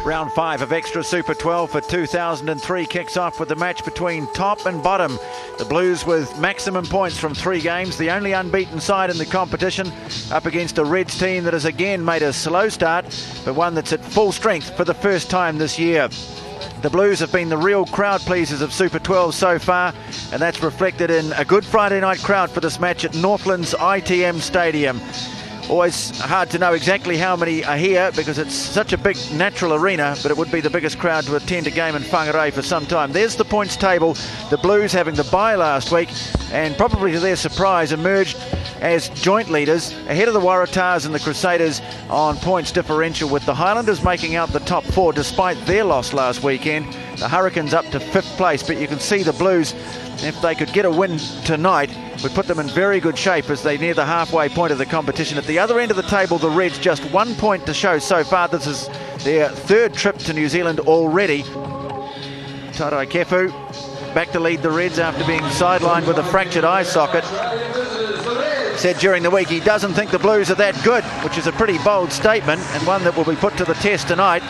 Round 5 of Extra Super 12 for 2003 kicks off with the match between top and bottom. The Blues with maximum points from 3 games, the only unbeaten side in the competition, up against a Reds team that has again made a slow start, but one that's at full strength for the first time this year. The Blues have been the real crowd pleasers of Super 12 so far, and that's reflected in a good Friday night crowd for this match at Northland's ITM Stadium. Always hard to know exactly how many are here because it's such a big natural arena, but it would be the biggest crowd to attend a game in Whangarei for some time. There's the points table. The Blues, having the bye last week, and probably to their surprise, emerged as joint leaders ahead of the Waratahs and the Crusaders on points differential, with the Highlanders making out the top 4 despite their loss last weekend. The Hurricanes up to 5th place, but you can see the Blues, if they could get a win tonight, would put them in very good shape as they near the halfway point of the competition. At the other end of the table, the Reds just 1 point to show so far. This is their 3rd trip to New Zealand already. Tarai Kefu back to lead the Reds after being sidelined with a fractured eye socket. Said during the week he doesn't think the Blues are that good, which is a pretty bold statement and one that will be put to the test tonight.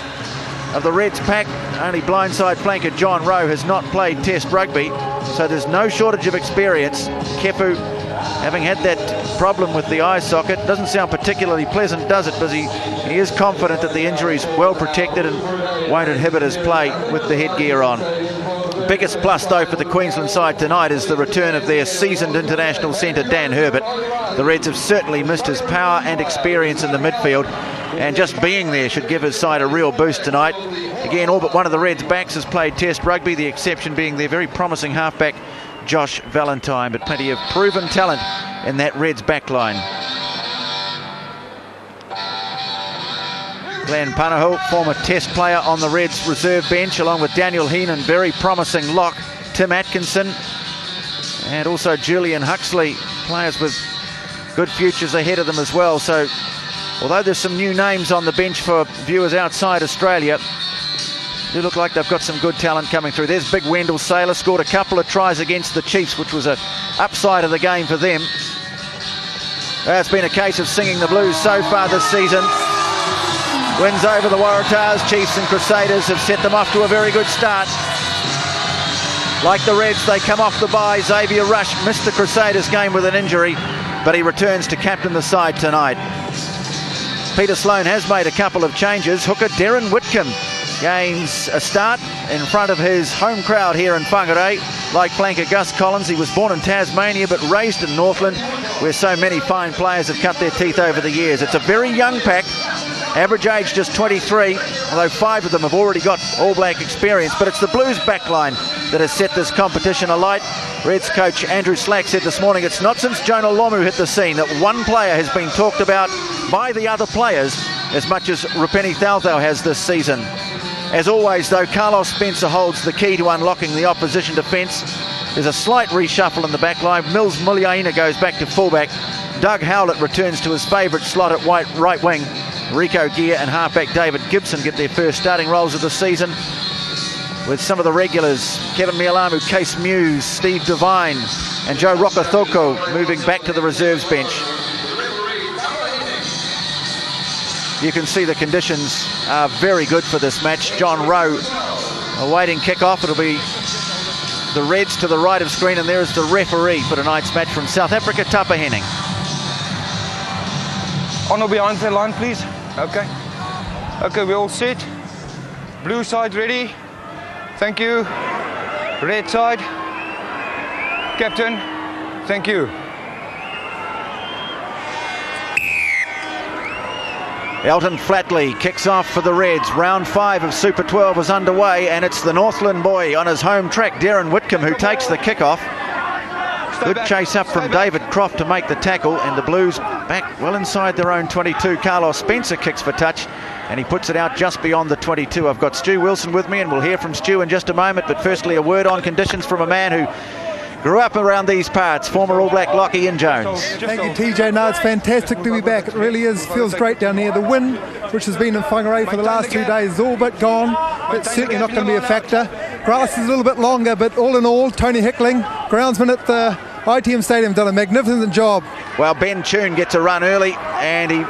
Of the Reds pack, only blindside flanker John Rowe has not played Test rugby, so there's no shortage of experience. Kefu, having had that problem with the eye socket, doesn't sound particularly pleasant, does it? But he is confident that the injury's well protected and won't inhibit his play with the headgear on. Biggest plus, though, for the Queensland side tonight is the return of their seasoned international centre, Dan Herbert. The Reds have certainly missed his power and experience in the midfield, and just being there should give his side a real boost tonight. Again, all but one of the Reds' backs has played Test rugby, the exception being their very promising halfback, Josh Valentine, but plenty of proven talent in that Reds backline. Glenn Panahu, former Test player on the Reds reserve bench, along with Daniel Heenan, very promising lock, Tim Atkinson, and also Julian Huxley, players with good futures ahead of them as well. So although there's some new names on the bench for viewers outside Australia, they look like they've got some good talent coming through. There's big Wendell Saylor, scored a couple of tries against the Chiefs, which was an upside of the game for them. It's been a case of singing the Blues so far this season. Wins over the Waratahs, Chiefs and Crusaders have set them off to a very good start. Like the Reds, they come off the bye. Xavier Rush missed the Crusaders game with an injury, but he returns to captain the side tonight. Peter Sloan has made a couple of changes. Hooker Darren Whitcomb gains a start in front of his home crowd here in Whangarei. Like flanker Gus Collins, he was born in Tasmania but raised in Northland, where so many fine players have cut their teeth over the years. It's a very young pack. Average age just 23, although 5 of them have already got All Black experience. But it's the Blues backline that has set this competition alight. Reds coach Andrew Slack said this morning it's not since Jonah Lomu hit the scene that one player has been talked about by the other players as much as Rupeni Thautau has this season. As always, though, Carlos Spencer holds the key to unlocking the opposition defence. There's a slight reshuffle in the backline. Mills Muliaina goes back to fullback. Doug Howlett returns to his favourite slot at right wing. Rico Gear and halfback David Gibson get their first starting roles of the season, with some of the regulars, Kevin Mialamu, Case Muse, Steve Devine and Joe Rokothoko moving back to the reserves bench. You can see the conditions are very good for this match. John Rowe awaiting kick-off. It'll be the Reds to the right of screen, and there is the referee for tonight's match from South Africa, Tapa Henning. Honor behind the line, please. Okay. Okay, we're all set. Blue side ready. Thank you. Red side. Captain, thank you. Elton Flatley kicks off for the Reds. Round 5 of Super 12 is underway, and it's the Northland boy on his home track, Darren Whitcomb, who takes the kickoff. Good chase up from David Croft to make the tackle, and the Blues back well inside their own 22. Carlos Spencer kicks for touch, and he puts it out just beyond the 22. I've got Stu Wilson with me, and we'll hear from Stu in just a moment, but firstly a word on conditions from a man who grew up around these parts, former All Black lock Ian Jones. Thank you, TJ. No, it's fantastic to be back. It really is. Feels great down there. The wind, which has been in Whangarei for the last 2 days, is all but gone. It's certainly not going to be a factor. Grass is a little bit longer, but all in all, Tony Hickling, groundsman at the ITM Stadium done a magnificent job. Well, Ben Tune gets a run early and he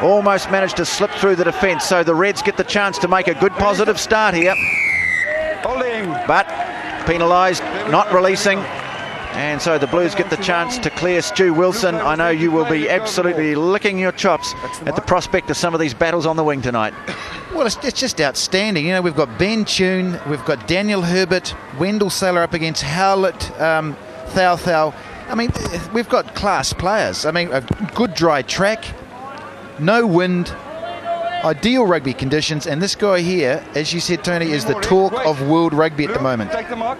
almost managed to slip through the defence, so the Reds get the chance to make a good positive start here. Holding. But penalised, not releasing, and so the Blues get the chance to clear. Stu Wilson, I know you will be absolutely licking your chops at the prospect of some of these battles on the wing tonight. Well, it's just outstanding. You know, we've got Ben Tune, we've got Daniel Herbert, Wendell Saylor up against Howlett, Thao. I mean, we've got class players. I mean, a good dry track, no wind, ideal rugby conditions, and this guy here, as you said, Tony, is the talk of world rugby at the moment. Take the mark.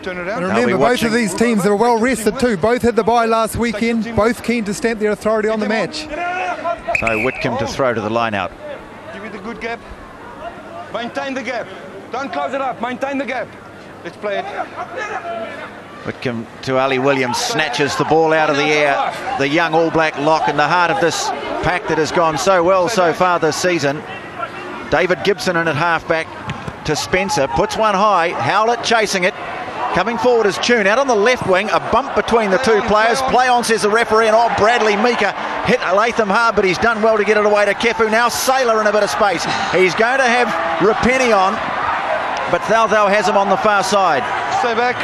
Turn it And around. remember, both of these teams are well rested too. Both had the bye last weekend, both keen to stamp their authority on the match. So Whitcomb to throw to the line out. Give it a good gap. Maintain the gap. Don't close it up. Maintain the gap. Let's play it. Whitcomb to Ali Williams, snatches the ball out of the air. The young All Black lock in the heart of this pack that has gone so well so far this season. David Gibson in at halfback to Spencer, puts one high. Howlett chasing it. Coming forward is Tune out on the left wing. A bump between the two players. Play on, says the referee, and Bradley Meeker hit Latham hard, but he's done well to get it away to Kefu. Now Saylor in a bit of space. He's going to have Rapini on, but Thao has him on the far side. Stay back.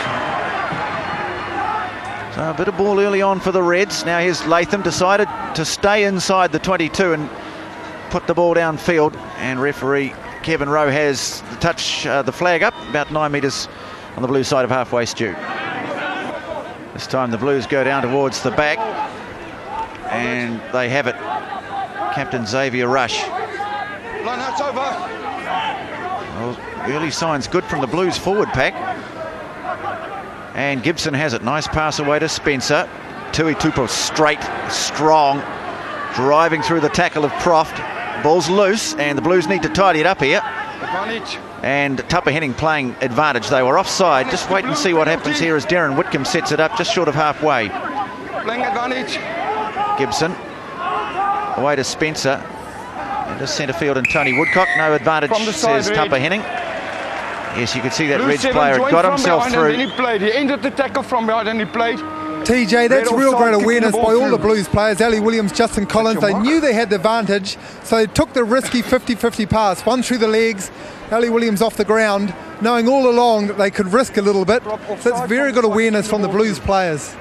So a bit of ball early on for the Reds. Now here's Latham, decided to stay inside the 22 and put the ball downfield, and referee Kevin Rowe has the flag up about 9 metres on the blue side of halfway, Stu. This time the Blues go down towards the back, and they have it. Captain Xavier Rush. Line out's over. Well, early signs good from the Blues forward pack. And Gibson has it. Nice pass away to Spencer. Tui Tupo straight, strong, driving through the tackle of Croft. Ball's loose, and the Blues need to tidy it up here. Advantage. And Tupper Henning playing advantage. They were offside. Just wait and see what happens here as Darren Whitcomb sets it up just short of halfway. Playing advantage. Gibson away to Spencer. And just centre field and Tony Woodcock. No advantage, says Tupper Henning. Yes, you could see that Reds player had got himself through. And he played. He ended the tackle from behind and he played. TJ, that's real great awareness by all the Blues players. Ali Williams, Justin Collins, they knew they had the advantage, so they took the risky 50-50 pass. One through the legs, Ali Williams off the ground, knowing all along that they could risk a little bit. So it's very good awareness from the Blues players.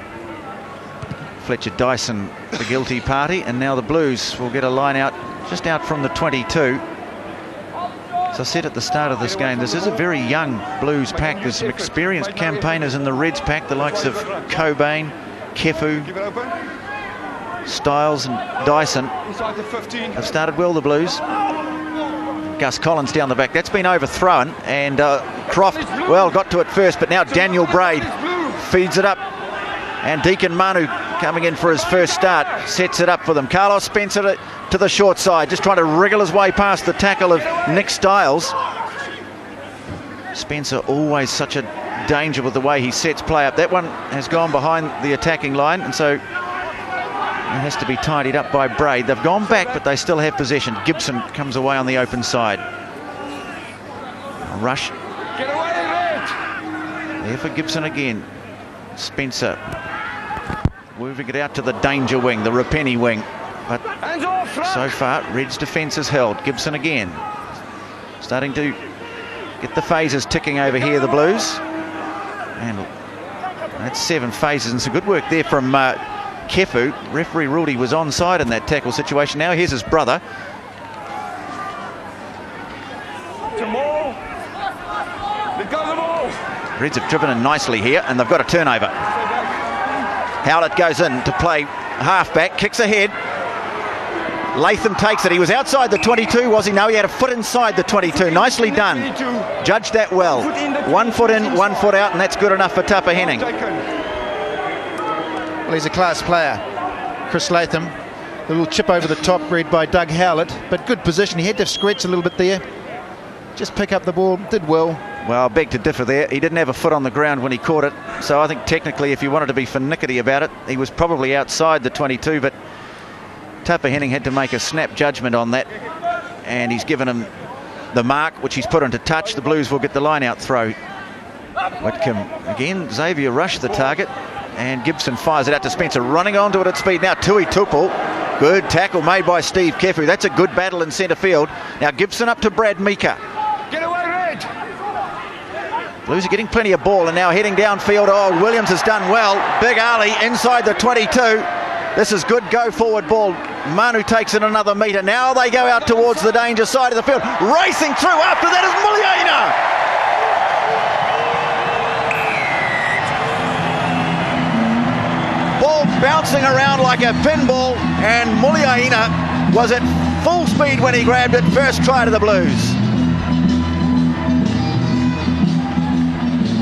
Fletcher Dyson, the guilty party, and now the Blues will get a line out just out from the 22. As I said at the start of this game, this is a very young Blues pack. There's some experienced campaigners in the Reds pack, the likes of Cobain, Kefu, Styles and Dyson. Have started well, the Blues. Gus Collins down the back. That's been overthrown, and Croft, well, got to it first, but now Daniel Braid feeds it up. And Deacon Manu coming in for his first start, sets it up for them. Carlos Spencer to the short side, just trying to wriggle his way past the tackle of Nick Styles. Spencer always such a danger with the way he sets play up. That one has gone behind the attacking line, and so it has to be tidied up by Braid. They've gone back, but they still have possession. Gibson comes away on the open side. A rush. Get away, Red! There for Gibson again. Spencer moving it out to the danger wing, the Rapini wing. But so far, Reds' defence is held. Gibson again. Starting to get the phases ticking over here, the Blues. And that's 7 phases, and some good work there from Kefu. Referee ruled he was onside in that tackle situation. Now here's his brother. Let go of the ball. Reds have driven in nicely here, and they've got a turnover. Howlett goes in to play halfback, kicks ahead. Latham takes it. He was outside the 22, was he? No, he had a foot inside the 22. Nicely done. Judged that well. 1 foot in, 1 foot out, and that's good enough for Tupper Henning. Well, he's a class player, Chris Latham. A little chip over the top read by Doug Howlett, but good position. He had to scratch a little bit there. Just pick up the ball, did well. Well, I beg to differ there. He didn't have a foot on the ground when he caught it. So I think technically, if you wanted to be finickety about it, he was probably outside the 22, but Tupper Henning had to make a snap judgment on that. And he's given him the mark, which he's put into touch. The Blues will get the line out throw. Whitcomb again. Xavier rushed the target, and Gibson fires it out to Spencer, running onto it at speed. Now Tui Tupou. Good tackle made by Steve Kefu. That's a good battle in centre field. Now Gibson up to Brad Mika. Get away, Red! Blues are getting plenty of ball and now heading downfield. Oh, Williams has done well. Big Ali inside the 22. This is good go forward ball. Manu takes it another metre. Now they go out towards the danger side of the field. Racing through after that is Muliaina. Ball bouncing around like a pinball, and Muliaina was at full speed when he grabbed it. First try to the Blues.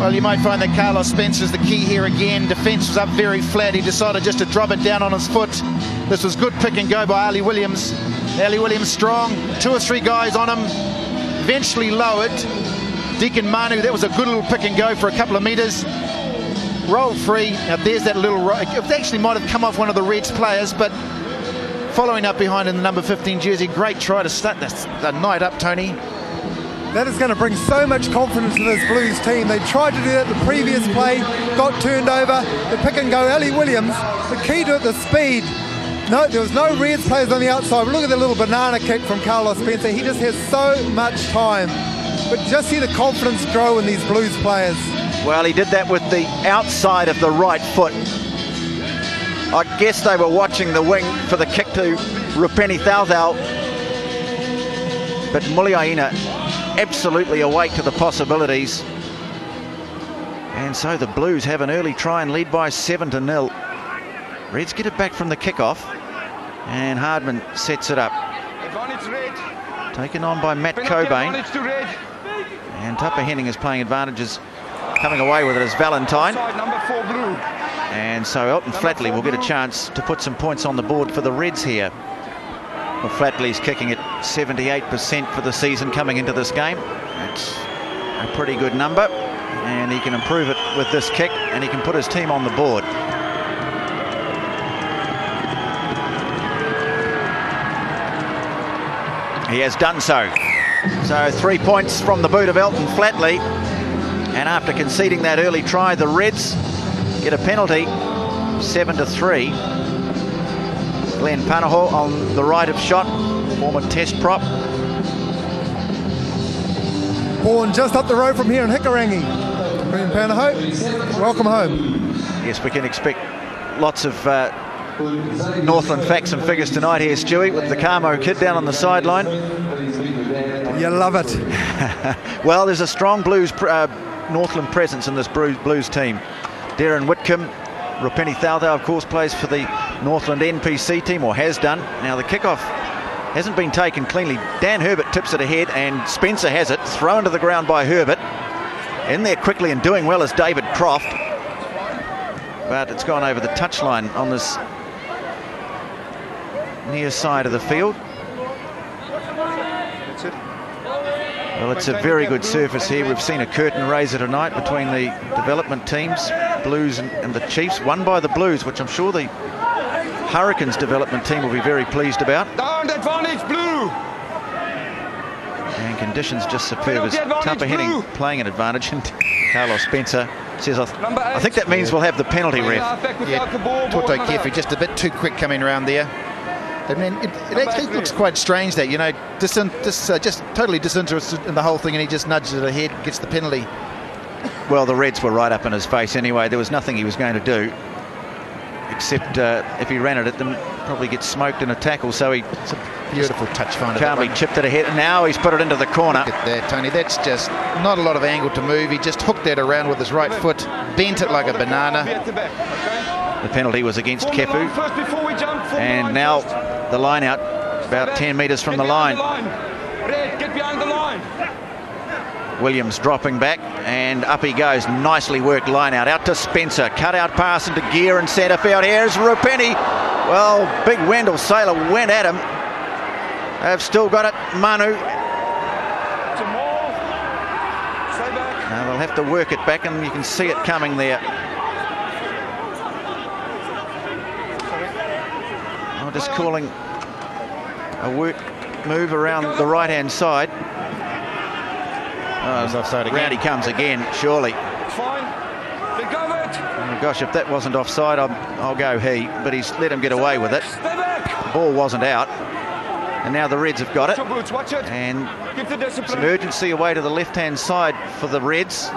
Well, you might find that Carlos Spencer's the key here again. Defence was up very flat. He decided just to drop it down on his foot. This was good pick and go by Ali Williams. Ali Williams strong. 2 or 3 guys on him. Eventually lowered. Deacon Manu, that was a good little pick and go for a couple of metres. Rolled free. Now there's that little... It actually might have come off one of the Reds players, but following up behind in the number 15 jersey. Great try to start the night up, Tony. That is going to bring so much confidence to this Blues team. They tried to do that the previous play, got turned over. The pick and go, Ali Williams, the key to it, the speed. No, there was no Reds players on the outside. But look at the little banana kick from Carlos Spencer. He just has so much time. But just see the confidence grow in these Blues players. Well, he did that with the outside of the right foot. I guess they were watching the wing for the kick to Rupeni Thauthau. But Muliaina absolutely awake to the possibilities. And so the Blues have an early try and lead by 7-0. Reds get it back from the kickoff. And Hardman sets it up. Advantage Red. Taken on by Matt Penalty Cobain. advantage to Red. And Tupper Henning is playing advantages. Coming away with it as Valentine. Side number 4 Blue. And so Elton Flatley will get a chance to put some points on the board for the Reds here. Well, Flatley's kicking at 78% for the season coming into this game. That's a pretty good number, and he can improve it with this kick, and he can put his team on the board. He has done so. So 3 points from the boot of Elton Flatley, and after conceding that early try, the Reds get a penalty, 7-3. Glenn Panaho on the right of shot, former test prop. Born just up the road from here in Hikarangi. Glenn Panaho, welcome home. Yes, we can expect lots of Northland facts and figures tonight here, Stewie, with the Carmo kid down on the sideline. You love it. Well, there's a strong Blues Northland presence in this Blues team. Darren Whitcomb, Rupeni Thauthau, of course, plays for the Northland NPC team, or has done. Now the kickoff hasn't been taken cleanly. Dan Herbert tips it ahead, and Spencer has it, thrown to the ground by Herbert. In there quickly and doing well is David Croft. But it's gone over the touchline on this near side of the field. That's it. Well, it's a very good surface here. We've seen a curtain raiser tonight between the development teams, Blues and the Chiefs, won by the Blues, which I'm sure the Hurricanes development team will be very pleased about. Down advantage Blue. And conditions just superb as Penalty advantage, Tupper Henning Blue. playing an advantage, and Carlos Spencer says, I think that means we'll have the penalty, ref. Yeah, Toto Kefi just a bit too quick coming around there. I mean, it actually looks quite strange that, you know, just totally disinterested in the whole thing, and he just nudges it ahead, gets the penalty. Well, the Reds were right up in his face anyway. There was nothing he was going to do, except if he ran it at them, probably get smoked in a tackle. So he Beautiful touch finder. calmly chipped it ahead, and now he's put it into the corner. Look at that, Tony. That's just not a lot of angle to move. He just hooked that around with his right foot, bent it like a banana. The penalty was against Kefu, and now the line out about 10 metres from the line. Red, get behind the line. Williams dropping back, and up he goes. Nicely worked line out to Spencer. Cut out pass into gear in centre field. Here's Rupeni. Well, big Wendell Saylor went at him. They've still got it. Manu. Now they'll have to work it back, and you can see it coming there. I'm just calling a work move around the right-hand side. Oh, round he comes again, surely. It's fine. They covered. Oh gosh, if that wasn't offside, I'll go he, but he's let him get away with it. Stay back. The ball wasn't out, and now the Reds have got it. Boots, watch it. And Give the discipline. some urgency away to the left-hand side for the Reds.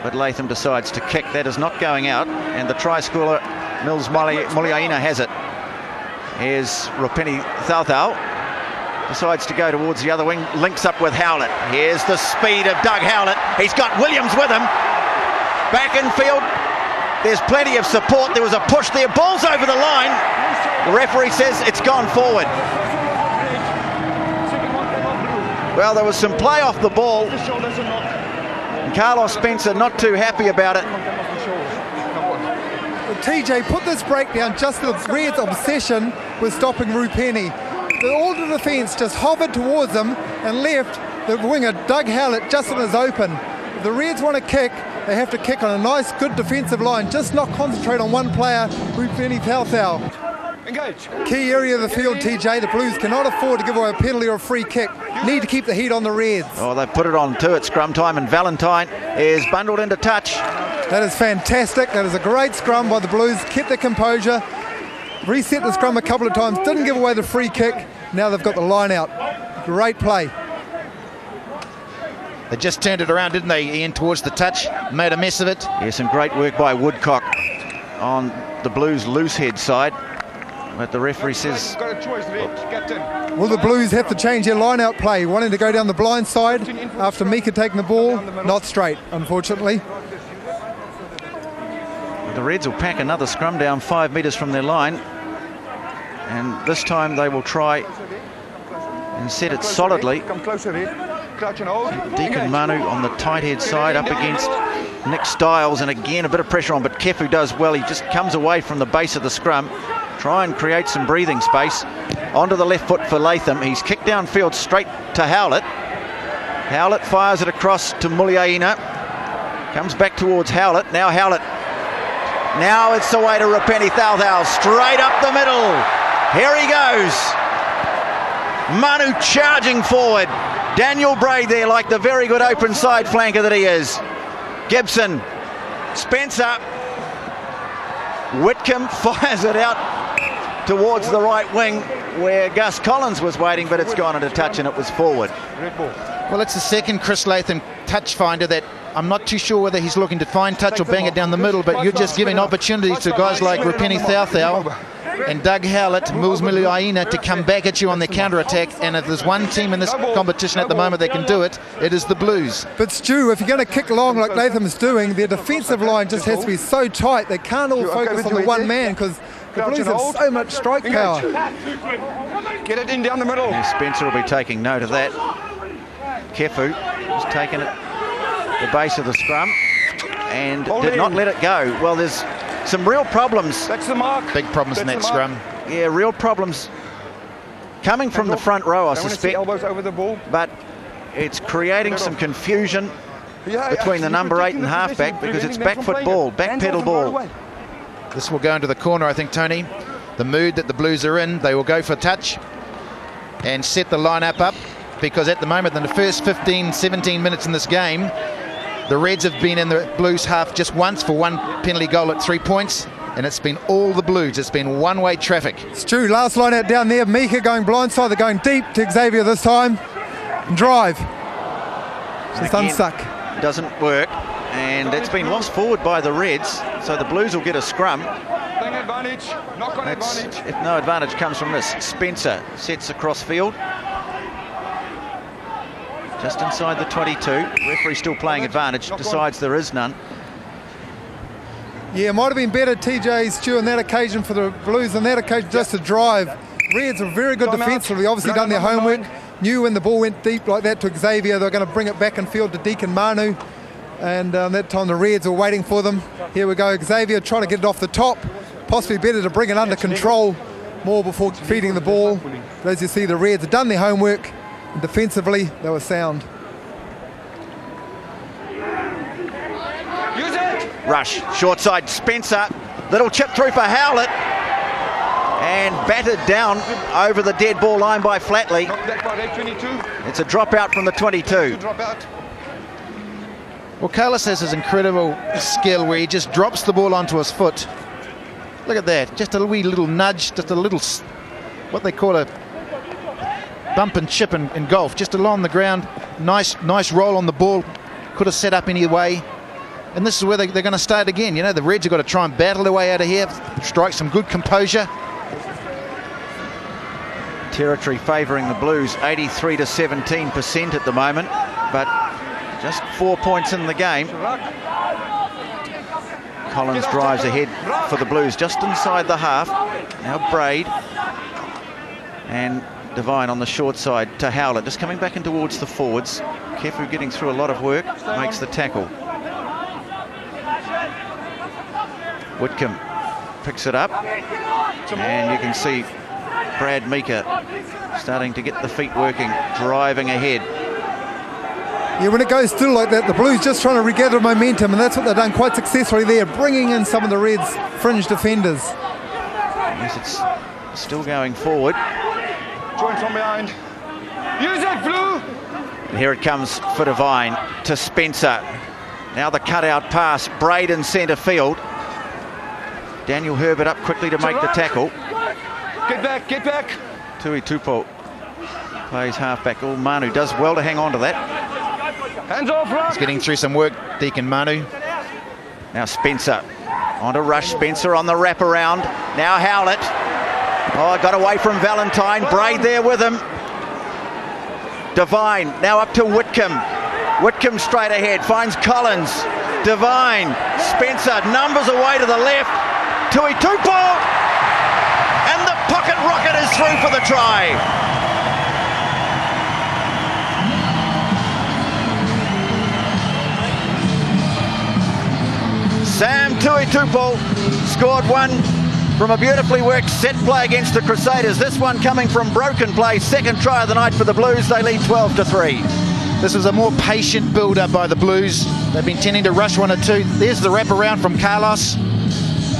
But Latham decides to kick. That is not going out, and the try-scorer, Mills Muliaina, has it. Here's Rupeni Thauthau. Decides to go towards the other wing, links up with Howlett. Here's the speed of Doug Howlett. He's got Williams with him. Back in field, there's plenty of support. There was a push there. Ball's over the line. The referee says it's gone forward. Well, there was some play off the ball. And Carlos Spencer not too happy about it. Well, TJ put this breakdown just the Reds' obsession with stopping Rupeni. All the defence just hovered towards him and left the winger Doug Howlett just in his open. If the Reds want to kick, they have to kick on a nice, good defensive line. Just not concentrate on one player, Rupeni Thauthau. Engage. Key area of the field, TJ. The Blues cannot afford to give away a penalty or a free kick. Need to keep the heat on the Reds. Oh, they've put it on too at scrum time, and Valentine is bundled into touch. That is fantastic. That is a great scrum by the Blues. Kept their composure. Reset the scrum a couple of times. Didn't give away the free kick. Now they've got the line out. Great play. They just turned it around, didn't they, Ian, towards the touch, made a mess of it. Yeah, some great work by Woodcock on the Blues' loose head side. But the referee says... Got a choice, Red, Captain. Will the Blues have to change their line out play? Wanting to go down the blind side after Mika taking the ball? Not straight, unfortunately. The Reds will pack another scrum down 5 metres from their line. And this time they will try and set it solidly. Come closer, Red. Crouch and hold. Deacon Manu on the tight head side up against Nick Stiles, and again a bit of pressure on, but Kefu does well. He just comes away from the base of the scrum, try and create some breathing space. Onto the left foot for Latham. He's kicked downfield straight to Howlett. Howlett fires it across to Muliaina. Comes back towards Howlett. Now Howlett. Now it's away to Rupeni Thauthau, straight up the middle. Here he goes. Manu charging forward. Daniel Braid there, like the very good open side flanker that he is. Gibson, Spencer, Whitcomb fires it out towards the right wing where Gus Collins was waiting, but it's gone into touch and it was forward. Well, it's the second Chris Latham touch finder that I'm not too sure whether he's looking to find touch or bang it down the middle, but you're just giving opportunities to guys like Rupeni Thauthau and Doug Howlett, Mills Muliaina to come back at you on their counter-attack. And if there's one team in this competition at the moment that can do it, it is the Blues. But Stu, if you're going to kick long like Latham's doing, their defensive line just has to be so tight. They can't all focus on the one man because the Blues have so much strike power. Get it in down the middle. And Spencer will be taking note of that. Kefu has taken it the base of the scrum and did not let it go. Well, there's some real problems. That's the mark. Big problems in that scrum. Yeah, real problems coming from the front row, I suspect. Elbows over the ball. But it's creating some confusion between the number 8 and halfback because it's back foot ball, back pedal ball. This will go into the corner, I think, Tony. The mood that the Blues are in, they will go for touch and set the lineup up, because at the moment, in the first 15, 17 minutes in this game, the Reds have been in the Blues half just once for one penalty goal at 3 points, and it's been all the Blues. It's been one-way traffic. Stu, last line out down there. Mika going blindside. They're going deep to Xavier this time. Drive. Just unsuck. Doesn't work, and it's been lost forward by the Reds, so the Blues will get a scrum. Advantage. Knock on advantage. If no advantage comes from this. Spencer sets across field. Just inside the 22. Referee still playing advantage. Decides there is none. Yeah, might have been better, TJ, Stu, on that occasion for the Blues, on that occasion just to drive. Reds are very good defensively, obviously done their homework. Knew when the ball went deep like that to Xavier, they're going to bring it back in field to Deacon Manu. And that time the Reds were waiting for them. Here we go, Xavier trying to get it off the top. Possibly better to bring it under control more before feeding the ball. But as you see, the Reds have done their homework. And defensively, they were sound. Rush, short side, Spencer. Little chip through for Howlett. And battered down over the dead ball line by Flatley. It's a dropout from the 22. Well, Carlos has his incredible skill where he just drops the ball onto his foot. Look at that, just a wee little nudge, just a little, what they call a bump and chip in golf, just along the ground. Nice roll on the ball, could have set up any way. And this is where they're going to start again. You know, the Reds have got to try and battle their way out of here, strike some good composure. Territory favouring the Blues, 83 to 17% at the moment, but just 4 points in the game. Collins drives ahead for the Blues just inside the half. Now Braid and Devine on the short side to Howlett, just coming back in towards the forwards. Kefu getting through a lot of work, makes the tackle. Whitcomb picks it up, and you can see Brad Meeker starting to get the feet working, driving ahead. Yeah, when it goes still like that, the Blues just trying to regather momentum, and that's what they've done quite successfully there, bringing in some of the Reds' fringe defenders. Yes, it's still going forward. Join from behind. Use it, Blue! And here it comes for Devine to Spencer. Now the cutout pass, Braid in centre field. Daniel Herbert up quickly to make the tackle. Get back, get back! Tui Tupo plays halfback. Oh, Manu does well to hang on to that. Hands off, Rock! He's getting through some work, Deacon Manu. Now Spencer on to Rush. Spencer on the wraparound. Now Howlett. Oh, got away from Valentine. Braid there with him. Devine now up to Whitcomb. Whitcomb straight ahead, finds Collins. Devine, Spencer, numbers away to the left. Tui Tupo! And the pocket rocket is through for the try. Sam Tui Tupo scored one from a beautifully worked set play against the Crusaders. This one coming from broken play. Second try of the night for the Blues. They lead 12-3. This was a more patient build-up by the Blues. They've been tending to rush one or two. There's the wraparound from Carlos.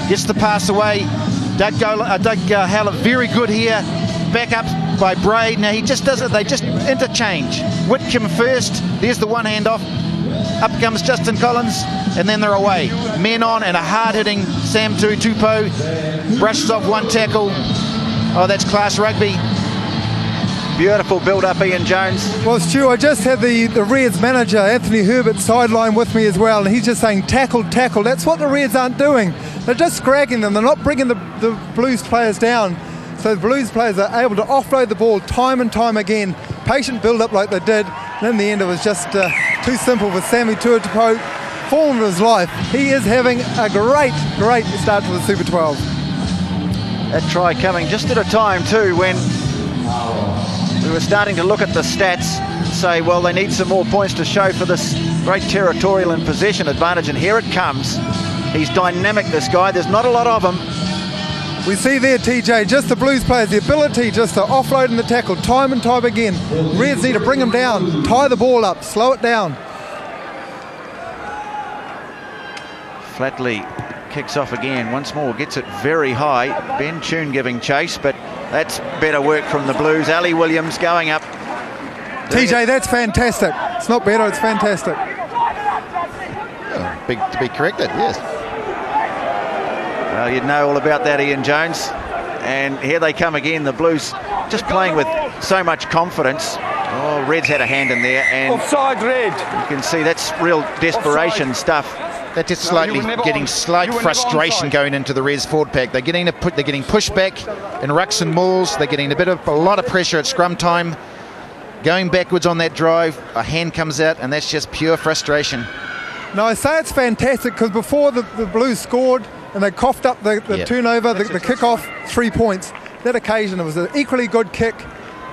Gets the pass away. Doug Howlett very good here. Back up by Braid. Now he just does it. They just interchange. Whitcomb first. There's the one hand off. Up comes Justin Collins, and then they're away. Men on, and a hard-hitting Sam Tui Tupo brushes off one tackle. Oh, that's class rugby. Beautiful build-up, Ian Jones. Well, Stu, I just had the Reds manager, Anthony Herbert, sideline with me as well, and he's just saying, tackle, tackle. That's what the Reds aren't doing. They're just scragging them. They're not bringing the Blues players down. So the Blues players are able to offload the ball time and time again. Patient build-up like they did. And in the end, it was just too simple for Sammy Tuatupo. Form of his life. He is having a great start to the Super 12. That try coming just at a time, too, when we were starting to look at the stats and say, well, they need some more points to show for this great territorial and possession advantage. And here it comes. He's dynamic, this guy. There's not a lot of him. We see there, TJ, just the Blues players, the ability just to offload in the tackle time and time again. Reds need to bring them down, tie the ball up, slow it down. Flatley kicks off again once more, gets it very high. Ben Tune giving chase, but that's better work from the Blues. Ali Williams going up. TJ, that's fantastic. It's not better, it's fantastic. Big to be corrected, yes. Well, you'd know all about that, Ian Jones. And here they come again, the Blues just playing with so much confidence. Oh, Red's had a hand in there, and offside, Red. You can see that's real desperation stuff. That's just getting slight frustration going into the Reds forward pack. They're getting pushed back in rucks and mauls. They're getting a lot of pressure at scrum time. Going backwards on that drive, a hand comes out, and that's just pure frustration. No, I say it's fantastic because before the Blues scored and they coughed up the turnover, the kickoff, 3 points. That occasion, it was an equally good kick,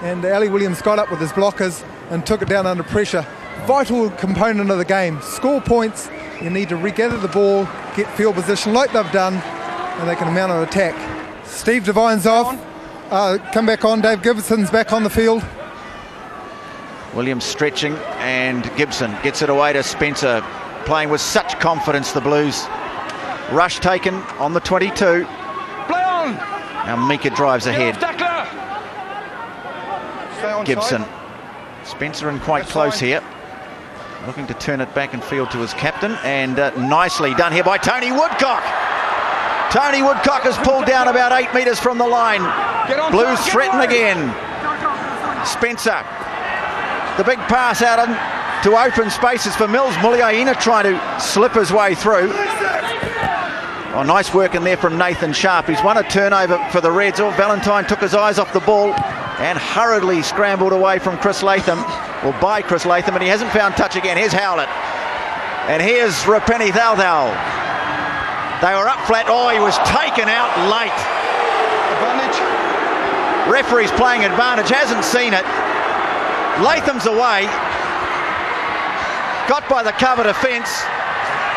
and Ali Williams got up with his blockers and took it down under pressure. Vital component of the game. Score points, you need to regather the ball, get field position like they've done, and they can mount an attack. Steve Devine's off. Come back on. Dave Gibson's back on the field. Williams stretching, and Gibson gets it away to Spencer. Playing with such confidence, the Blues. Rush taken on the 22. Play on! Now Mika drives ahead. Gibson. Spencer in quite close here. looking to turn it back and field to his captain, and nicely done here by Tony Woodcock. Tony Woodcock is pulled down about 8 metres from the line. Blues threaten again. Spencer, the big pass out to open spaces for Mills. Muliaina trying to slip his way through. Oh, nice work in there from Nathan Sharp. He's won a turnover for the Reds. Oh, Valentine took his eyes off the ball and hurriedly scrambled away from Chris Latham, or by Chris Latham, and he hasn't found touch again. Here's Howlett. And here's Rapeni Thalthal. They were up flat. Oh, he was taken out late. Advantage. Referee's playing advantage, hasn't seen it. Latham's away. Got by the cover defence.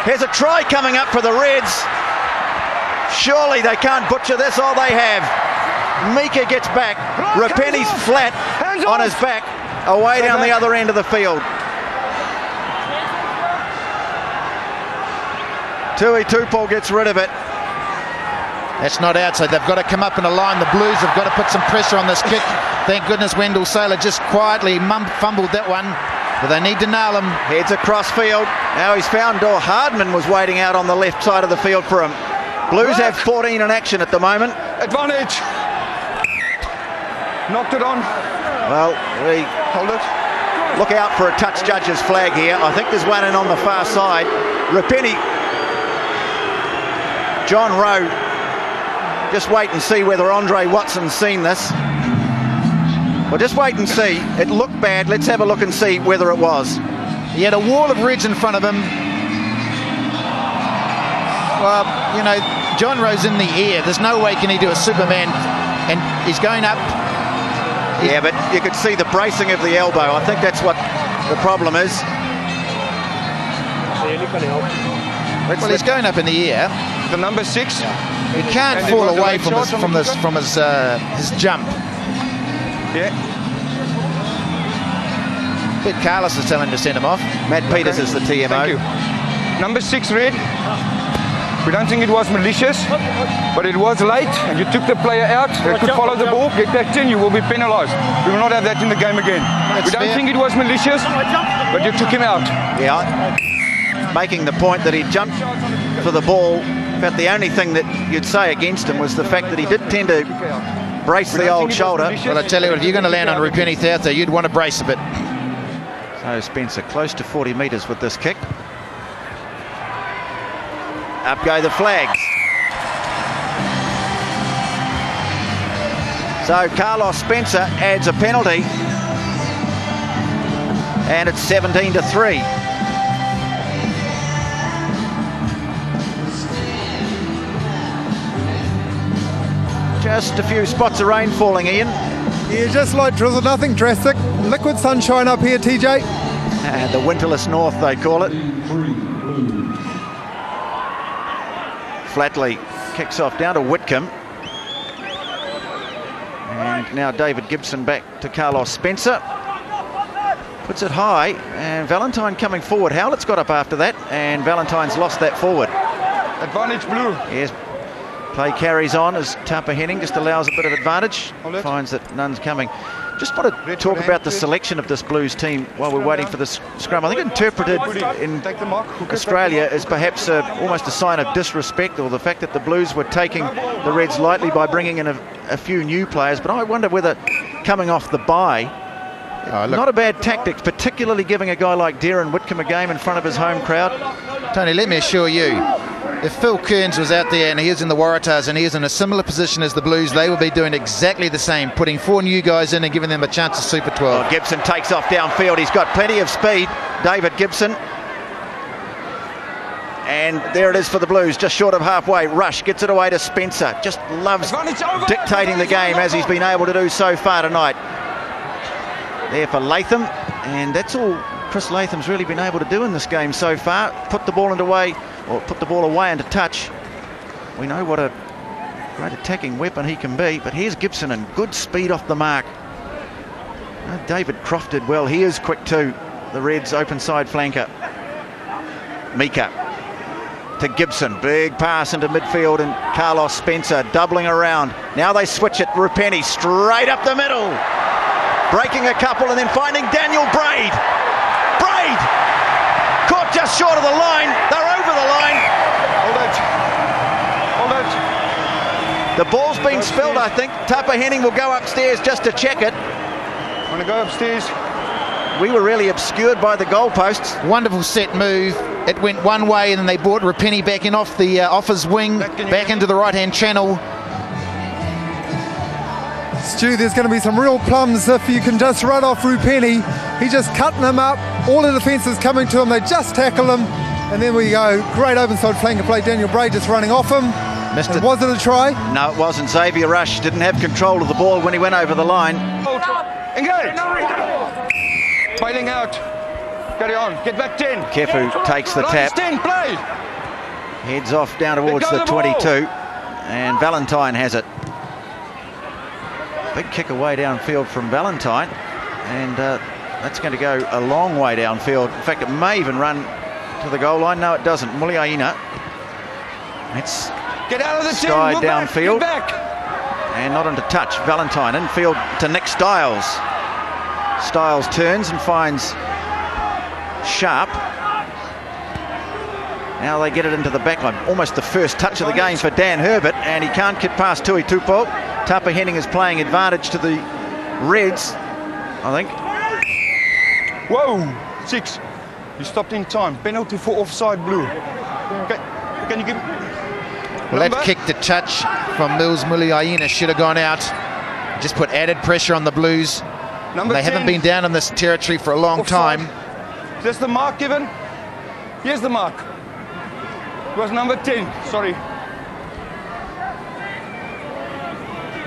Here's a try coming up for the Reds. Surely they can't butcher this. All they have. Mika gets back. Rapeni's flat on his back, away down the other end of the field. Tui Tupou gets rid of it. That's not outside. They've got to come up in a line. The Blues have got to put some pressure on this kick. Thank goodness Wendell Saylor just quietly fumbled that one, but they need to nail him. Heads across field. Now he's found Hardman was waiting out on the left side of the field for him. Blues have 14 in action at the moment. Advantage. Knocked it on. Well, we Hold it. look out for a touch judge's flag here. I think there's one in on the far side. Rapeni. John Rowe. Just wait and see whether Andre Watson's seen this. Well, just wait and see. It looked bad. Let's have a look and see whether it was. He had a wall of Reds in front of him. Well, you know, John Rowe's in the air. There's no way can he do a Superman, and he's going up. Yeah, but you could see the bracing of the elbow. I think that's what the problem is. Well, he's going up in the air. The number 6. He can't And fall it was a away late from shot his on his jump. Yeah. But Carlos is telling him to send him off. Matt Peters is the TMO. Thank you. Number 6, Red. We don't think it was malicious, but it was late, and you took the player out. They could follow the ball, get that 10, you will be penalised. We will not have that in the game again. We don't think it was malicious, but you took him out. Yeah, making the point that he jumped for the ball. In fact, the only thing that you'd say against him was the fact that he did tend to brace the old shoulder. Well, I tell you what, if you're going to land on Rapeni Thalthal, you'd want to brace a bit. So Spencer close to 40 metres with this kick. Up go the flags. So Carlos Spencer adds a penalty, and it's 17-3. Just a few spots of rain falling, Ian. Yeah, just like drizzle, nothing drastic. Liquid sunshine up here, TJ. And the winterless north, they call it. Flatley kicks off down to Whitcomb. And now David Gibson back to Carlos Spencer. Puts it high, and Valentine coming forward. Howlett's got up after that, and Valentine's lost that forward. Advantage Blue. Yes, play carries on as Tapa Henning just allows a bit of advantage. Finds that none's coming. Just want to talk about the selection of this Blues team while we're waiting for this scrum. I think interpreted in Australia as perhaps almost a sign of disrespect, or the fact that the Blues were taking the Reds lightly by bringing in a few new players. But I wonder whether coming off the bye, not a bad tactic, particularly giving a guy like Darren Whitcomb a game in front of his home crowd. Tony, let me assure you, if Phil Kearns was out there and he is in the Waratahs and he is in a similar position as the Blues, they will be doing exactly the same, putting 4 new guys in and giving them a chance at Super 12. Oh, Gibson takes off downfield. He's got plenty of speed, David Gibson. And there it is for the Blues, just short of halfway. Rush gets it away to Spencer. Just loves dictating the game as he's been able to do so far tonight. There for Latham, and that's all Chris Latham's really been able to do in this game so far. Put the ball away into touch. We know what a great attacking weapon he can be, but here's Gibson and good speed off the mark. David Croft did well. He is quick too, the Reds open side flanker. Mika to Gibson, big pass into midfield, and Carlos Spencer doubling around. Now they switch it. Rapeni straight up the middle, breaking a couple and then finding Daniel Braid. just short of the line. They're over the line. Hold it. Hold it. The ball's been spilled, I think. Tapa Henning will go upstairs just to check it. I'm going to go upstairs. We were really obscured by the goalposts. Wonderful set move. It went one way and then they brought Rapini back in off the off his wing, back into the right-hand channel. Stu, there's going to be some real plums if you can just run off Rupeni. He's just cutting him up. All the defences coming to him. They just tackle him. And then we go. Great open side flank and play. Daniel Bray just running off him. Mr. Was it a try? No, it wasn't. Xavier Rush didn't have control of the ball when he went over the line. Engage. Bailing out. Carry on. Get back 10. Kefu takes the tap. 10, play. Heads off down towards the 22. And Valentine has it. Big kick away downfield from Valentine. And that's going to go a long way downfield. In fact, it may even run to the goal line. No, it doesn't. Muliaina. It's get out of the sky downfield. Back. And not into touch. Valentine infield to Nick Stiles. Stiles turns and finds Sharp. Now they get it into the back line. Almost the first touch of the game for Dan Herbert, and he can't get past Tui Tupo. Tapa Henning is playing advantage to the Reds, I think. Whoa, 6. You stopped in time. Penalty for offside blue. Okay. Can you give... Well, that kick to touch from Mills Muliaina should have gone out. Just put added pressure on the Blues. They haven't been down in this territory for a long time. Is this the mark given? Here's the mark. It was number 10. Sorry.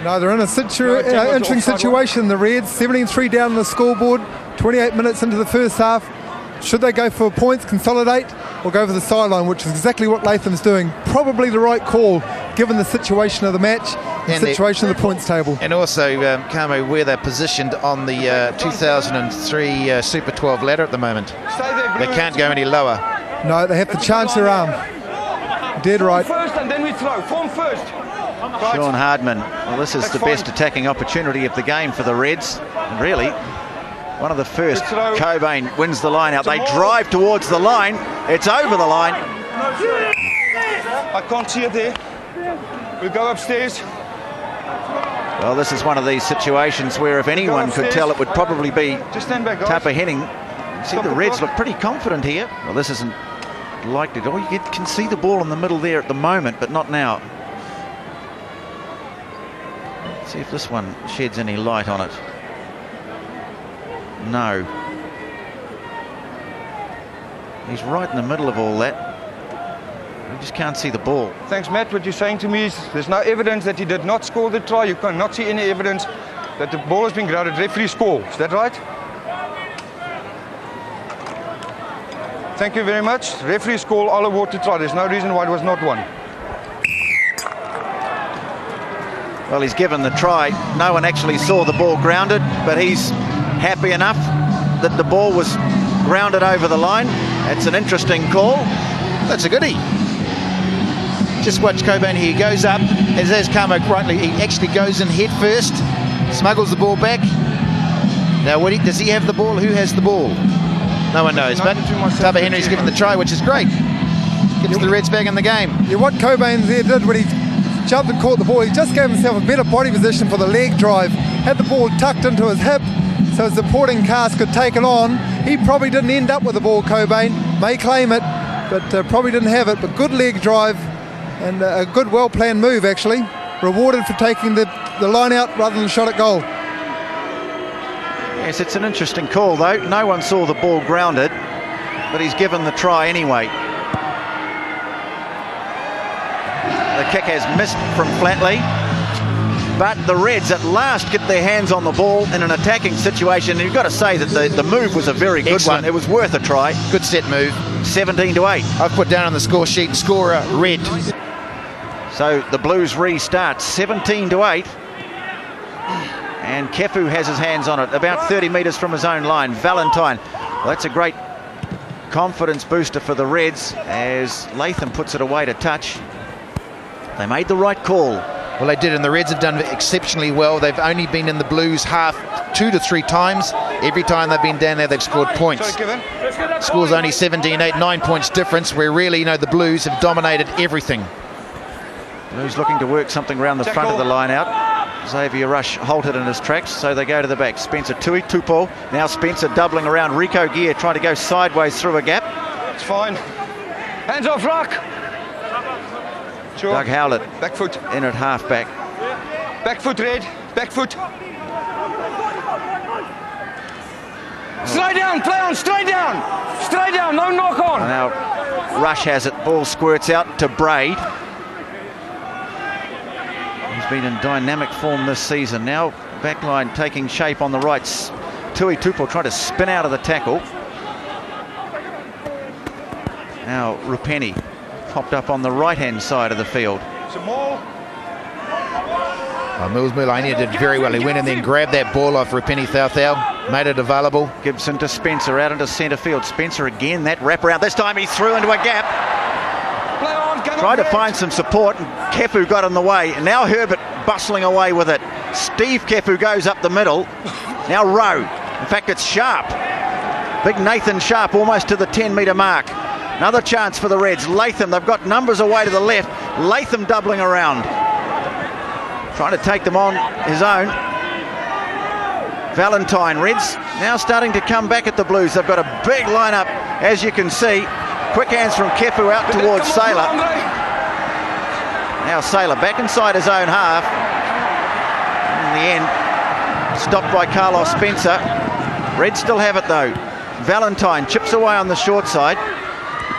No, they're in a interesting situation, the Reds. 17-3 down on the scoreboard. 28 minutes into the first half. Should they go for points, consolidate, or go for the sideline, which is exactly what Latham's doing? Probably the right call, given the situation of the match, the situation of the points table. And also, Carmo, where they're positioned on the 2003 Super 12 ladder at the moment. They can't go any lower. No, they have to charge their arm. Dead right. Form first and then we throw. Form first. Right. Sean Hardman. Well, this is the best attacking opportunity of the game for the Reds. And really, one of the first. Cobain wins the line out. They drive towards the line. It's over the line. I can't see it there. We'll go upstairs. Well, this is one of these situations where if anyone could tell, it would probably be Tapa Henning. See, the Reds look pretty confident here. Well, this isn't likely at all. You can see the ball in the middle there at the moment, but not now. Let's see if this one sheds any light on it. No. He's right in the middle of all that. We just can't see the ball. Thanks, Matt. What you're saying to me is there's no evidence that he did not score the try. You cannot see any evidence that the ball has been grounded. Referee score. Is that right? Thank you very much. Referee score all award to try. There's no reason why it was not one. Well, he's given the try. No one actually saw the ball grounded, but he's happy enough that the ball was grounded over the line. It's an interesting call. That's a goodie. Just watch Cobain here. He goes up, as Carmo rightly, he actually goes in head first, smuggles the ball back. Now, does he have the ball? Who has the ball? No one knows, but Tapa Henry's given the try, which is great. Gets the Reds back in the game. Yeah, what Cobain there did when he jumped and caught the ball, he just gave himself a better body position for the leg drive. Had the ball tucked into his hip so his supporting cast could take it on. He probably didn't end up with the ball, Cobain. May claim it, but probably didn't have it. But good leg drive and a good, well-planned move, actually. Rewarded for taking the line out rather than shot at goal. Yes, it's an interesting call, though. No one saw the ball grounded, but he's given the try anyway. The kick has missed from Flatley, but the Reds at last get their hands on the ball in an attacking situation. And you've got to say that the move was a very good one. It was worth a try. Good set move. 17-8. I've put down on the score sheet, scorer Red. So the Blues restart 17-8. And Kefu has his hands on it, about 30 metres from his own line. Valentine. Well, that's a great confidence booster for the Reds as Latham puts it away to touch. They made the right call. Well, they did, and the Reds have done exceptionally well. They've only been in the Blues half 2 to 3 times. Every time they've been down there, they've scored points. Scores only 17-8, 9 points difference, where really, the Blues have dominated everything. Blues looking to work something around the front of the line out. Xavier Rush halted in his tracks, so they go to the back. Spencer Tui Tupo. Now Spencer doubling around. Rico Gear trying to go sideways through a gap. It's fine. Hands off, Rock. Sure. Doug Howlett. Back foot. In at half back. Back foot, Red. Back foot. Straight down, play on, straight down. Straight down, no knock on. And now Rush has it. Ball squirts out to Braid. He's been in dynamic form this season. Now backline taking shape on the right. Tui Tupo trying to spin out of the tackle. Now Rupeni popped up on the right-hand side of the field. Mills Mulania did very well. He went in there and grabbed that ball off Rupeni Thauthau, made it available. Gibson to Spencer, out into centre field. Spencer again, that wraparound. This time he threw into a gap. Tried to find some support, and Kefu got in the way. And now Herbert bustling away with it. Steve Kefu goes up the middle. Now Rowe. In fact, it's Sharp. Big Nathan Sharp almost to the 10-metre mark. Another chance for the Reds. Latham, they've got numbers away to the left. Latham doubling around. Trying to take them on his own. Valentine. Reds now starting to come back at the Blues. They've got a big lineup, as you can see. Quick hands from Kefu out towards Saylor. Now Saylor back inside his own half. In the end, stopped by Carlos Spencer. Reds still have it though. Valentine chips away on the short side.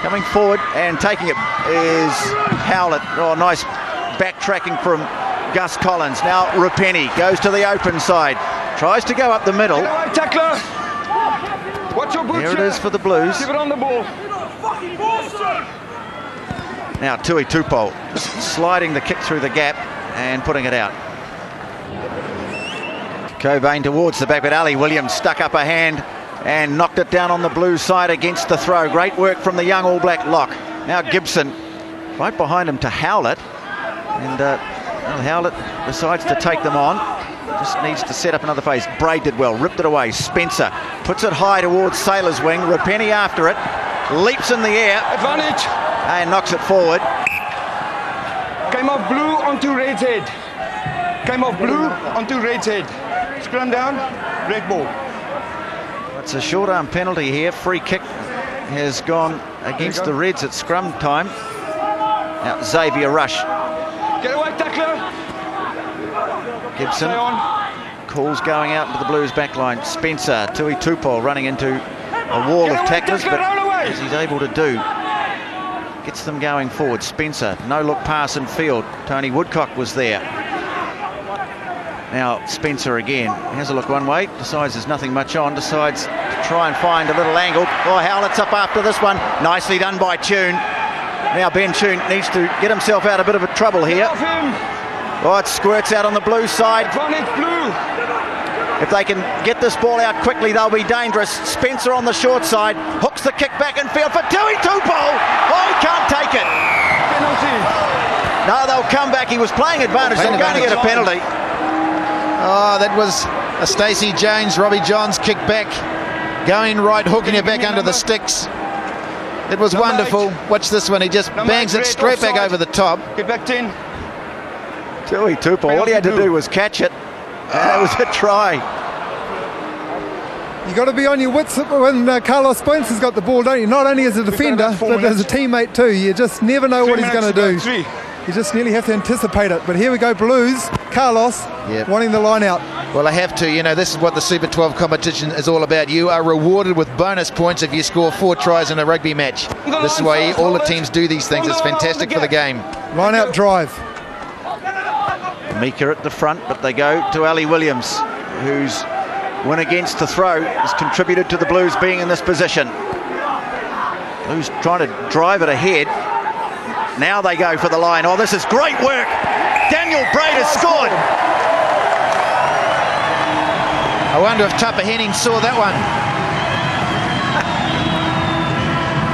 Coming forward and taking it is Howlett. Oh, nice backtracking from Gus Collins. Now Rupeni goes to the open side. Tries to go up the middle. Tackler. Watch your boots. Here it is for the Blues. Keep it on the ball. Now Tui Tupo sliding the kick through the gap and putting it out. Cobain towards the back, but Ali Williams stuck up a hand and knocked it down on the Blues side against the throw. Great work from the young All Black lock. Now Gibson right behind him to Howlett, and Howlett decides to take them on. Just needs to set up another phase. Braid did well, ripped it away. Spencer puts it high towards Saylor's wing. Rupeni after it, leaps in the air. Advantage. And knocks it forward. Came off Blue onto Red's head. Came off Blue onto Red's head. Scrum down, Red ball. It's a short arm penalty here. Free kick has gone against the Reds at scrum time. Now Xavier Rush. Get away, tackler. Gibson. Calls going out into the Blues backline. Spencer, Tui Tupo running into a wall of tacklers, but as he's able to do, gets them going forward. Spencer, no look pass in field. Tony Woodcock was there. Now Spencer again has a look one way, decides there's nothing much on, decides to try and find a little angle. Oh, Howlett's up after this one. Nicely done by Tune. Now Ben Tune needs to get himself out of a bit of a trouble here. Oh, it squirts out on the Blue side. Blue. If they can get this ball out quickly, they'll be dangerous. Spencer on the short side, hooks the kick back in field for Tui Tupo. Oh, he can't take it. Penalty. No, they'll come back. He was playing advantage. They're going to get a penalty. Oh, that was a Stacey Jones, Robbie Johns kick back, going right, hooking it back under the sticks. It was wonderful. Watch this one. He just bangs it straight back over the top. Get back 10. Tui Tupo, all he had to do was catch it. That was a try. You got to be on your wits when Carlos Spencer's got the ball, don't you? Not only as a defender, but as a teammate too. You just never know what he's going to do. You just nearly have to anticipate it. But here we go, Blues. Carlos wanting the line out. Well, I have to. This is what the Super 12 competition is all about. You are rewarded with bonus points if you score 4 tries in a rugby match. This is why all the teams do these things. It's fantastic for the game. Line out drive. Mika at the front, but they go to Ali Williams, whose win against the throw has contributed to the Blues being in this position. Blues trying to drive it ahead. Now they go for the line. Oh, this is great work. Daniel Braid has scored. I wonder if Tupper Henning saw that one.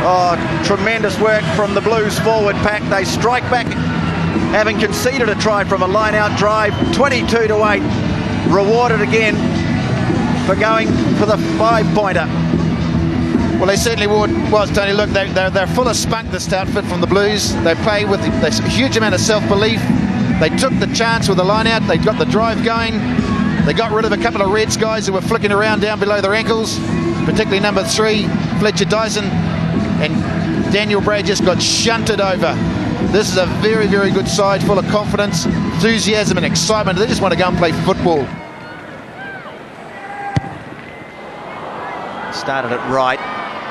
Oh, tremendous work from the Blues forward pack. They strike back having conceded a try from a line-out drive, 22-8, rewarded again for going for the 5-pointer. Well, they certainly was, Tony. Look, they're full of spunk, this outfit from the Blues. They play with a huge amount of self-belief. They took the chance with the line-out. They got the drive going. They got rid of a couple of Reds guys who were flicking around down below their ankles, particularly number 3, Fletcher Dyson, and Daniel Braid just got shunted over. This is a very, very good side, full of confidence, enthusiasm and excitement. They just want to go and play football. Started it right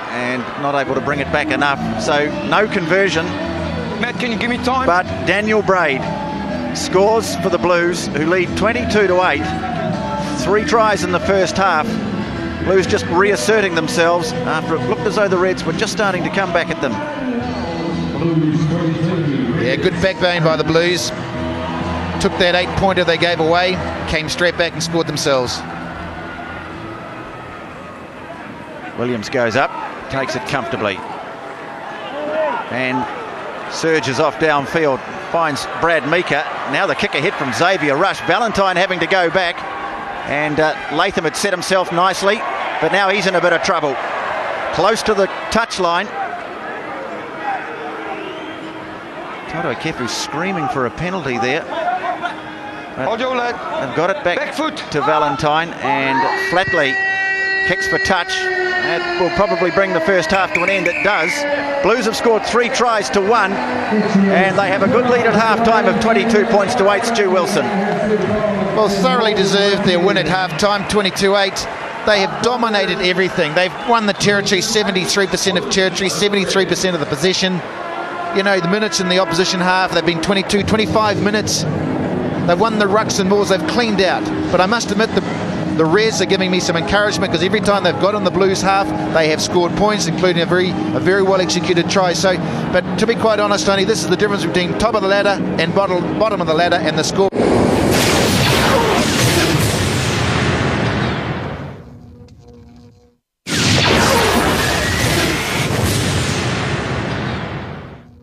and not able to bring it back enough, so no conversion. Matt, can you give me time? But Daniel Braid scores for the Blues, who lead 22-8. 3 tries in the first half. Blues just reasserting themselves after it looked as though the Reds were just starting to come back at them. Yeah, good backbone by the Blues. Took that 8-pointer they gave away, came straight back and scored themselves. Williams goes up, takes it comfortably, and surges off downfield, finds Brad Meeker. Now the kick ahead from Xavier Rush. Valentine having to go back, and Latham had set himself nicely, but now he's in a bit of trouble. Close to the touchline. Toto Kefu screaming for a penalty there. Hold your lad. They've got it back foot to Valentine, and Flatley kicks for touch. That will probably bring the first half to an end. It does. Blues have scored 3 tries to 1, and they have a good lead at half-time of 22 points to 8. Stu Wilson. Well, thoroughly deserved their win at half-time, 22-8. They have dominated everything. They've won the territory, 73% of territory, 73% of the possession. You know, the minutes in the opposition half, they've been 22, 25 minutes. They've won the rucks and balls, they've cleaned out. But I must admit, the Reds are giving me some encouragement, because every time they've got on the Blues half, they have scored points, including a very well executed try. So, but to be quite honest, Tony, this is the difference between top of the ladder and bottom of the ladder and the score.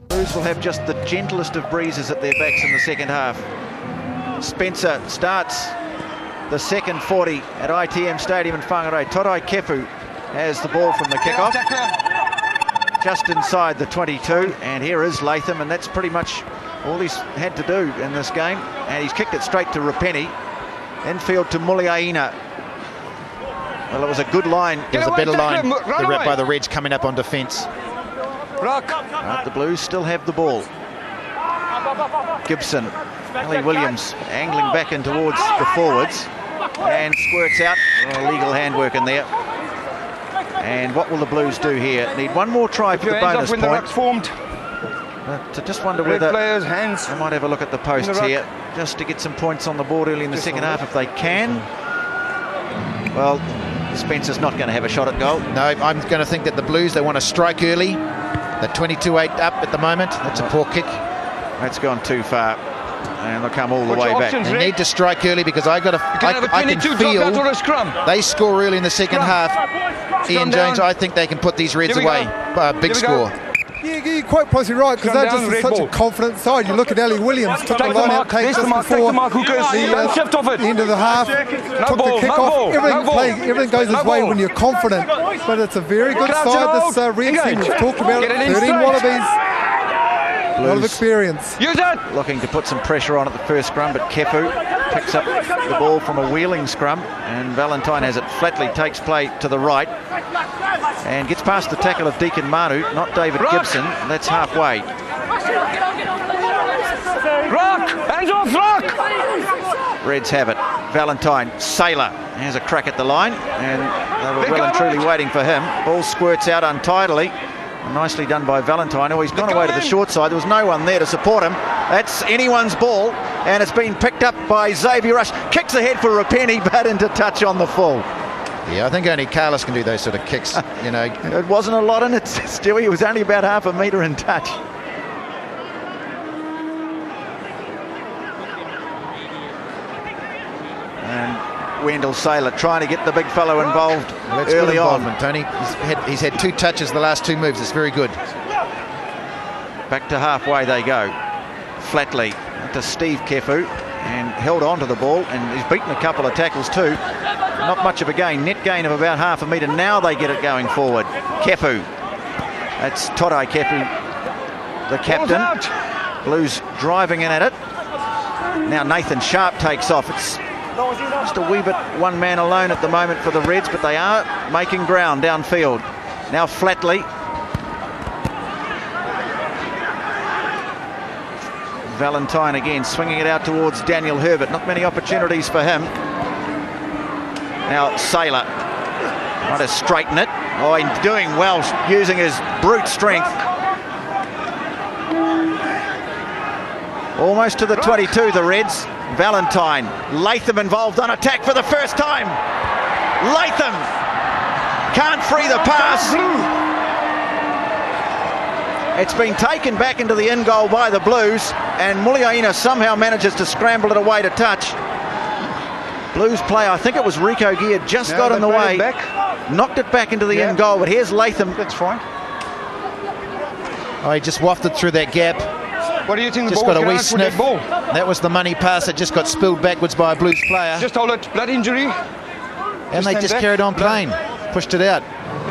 Blues will have just the gentlest of breezes at their backs in the second half. Spencer starts the second 40 at ITM Stadium in Whangarei. Totai Kefu has the ball from the kickoff, just inside the 22, and here is Latham, and that's pretty much all he's had to do in this game, and he's kicked it straight to Rapeni. Infield to Muliaina. Well, it was a good line. It was a better line by the Reds coming up on defence. But the Blues still have the ball. Gibson, Ali Williams angling back in towards the forwards, and squirts out. Illegal handwork in there. And what will the Blues do here? Need one more try for the bonus point. But I just wonder whether they might have a look at the posts here, just to get some points on the board early in the second half if they can. Well, Spencer's not going to have a shot at goal. No, I'm going to think that the Blues, they want to strike early. They're 22-8 up at the moment. That's a poor kick. That's gone too far, and they'll come all the way back. They need to strike early, because I can feel they score early in the second half. Ian Jones, I think they can put these Reds away by a big score. Yeah, you're quite possibly right, because they're just such a confident side. You look at Ali Williams, took the line out, take just before the end of the half, took the kick off. Everything goes his way when you're confident. But it's a very good side, this Reds team. We've talked about it, 13 Wallabies. A lot of experience. Looking to put some pressure on at the first scrum, but Kefu picks up the ball from a wheeling scrum, and Valentine has it. Flatley takes play to the right and gets past the tackle of Deacon Manu, not David Gibson. That's halfway. Hands off, Rock! Reds have it. Valentine, Sailor has a crack at the line, and they were well and truly waiting for him. Ball squirts out untidily. Nicely done by Valentine. Oh, he's gone away to the short side. There was no one there to support him. That's anyone's ball, and it's been picked up by Xavier Rush. Kicks ahead for Rapeni, but into touch on the full. Yeah, I think only Carlos can do those sort of kicks, you know. It wasn't a lot in it, Stewie. It was only about half a metre in touch. And Wendell Sailor trying to get the big fellow involved early on. Tony, he's had 2 touches the last 2 moves. It's very good. Back to halfway they go. Flatley to Steve Kefu and held on to the ball, and he's beaten a couple of tackles too. Not much of a gain, net gain of about half a metre. Now they get it going forward. Kefu, that's Todai Kefu, the captain. Blues driving in at it. Now Nathan Sharp takes off. It's just a wee bit one man alone at the moment for the Reds, but they are making ground downfield. Now Flatley. Valentine again swinging it out towards Daniel Herbert. Not many opportunities for him. Now Saylor trying to straighten it. Oh, he's doing well, using his brute strength. Almost to the 22, the Reds. Valentine. Latham involved on attack for the first time. Latham can't free the pass. It's been taken back into the in goal by the Blues, and Muliaina somehow manages to scramble it away to touch. Blues player, I think it was Rico Gear, just got in the way, knocked it back into the in goal, but here's Latham. That's fine. Oh, he just wafted through that gap. What do you think? Just got a wee sniff. That was the money pass that just got spilled backwards by a Blues player. Just hold it. Blood injury. And they just carried on playing. Pushed it out.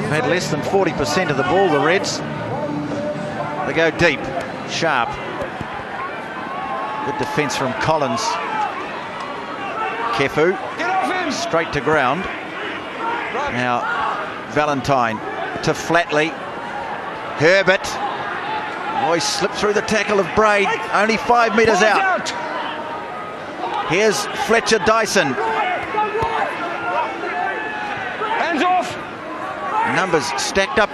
They've had less than 40% of the ball, the Reds. They go deep. Sharp. Good defence from Collins. Kefu. Straight to ground. Now Valentine to Flatley. Herbert. Oh, he slipped through the tackle of Braid. Only 5 metres out. Here's Fletcher Dyson. Hands off. Numbers stacked up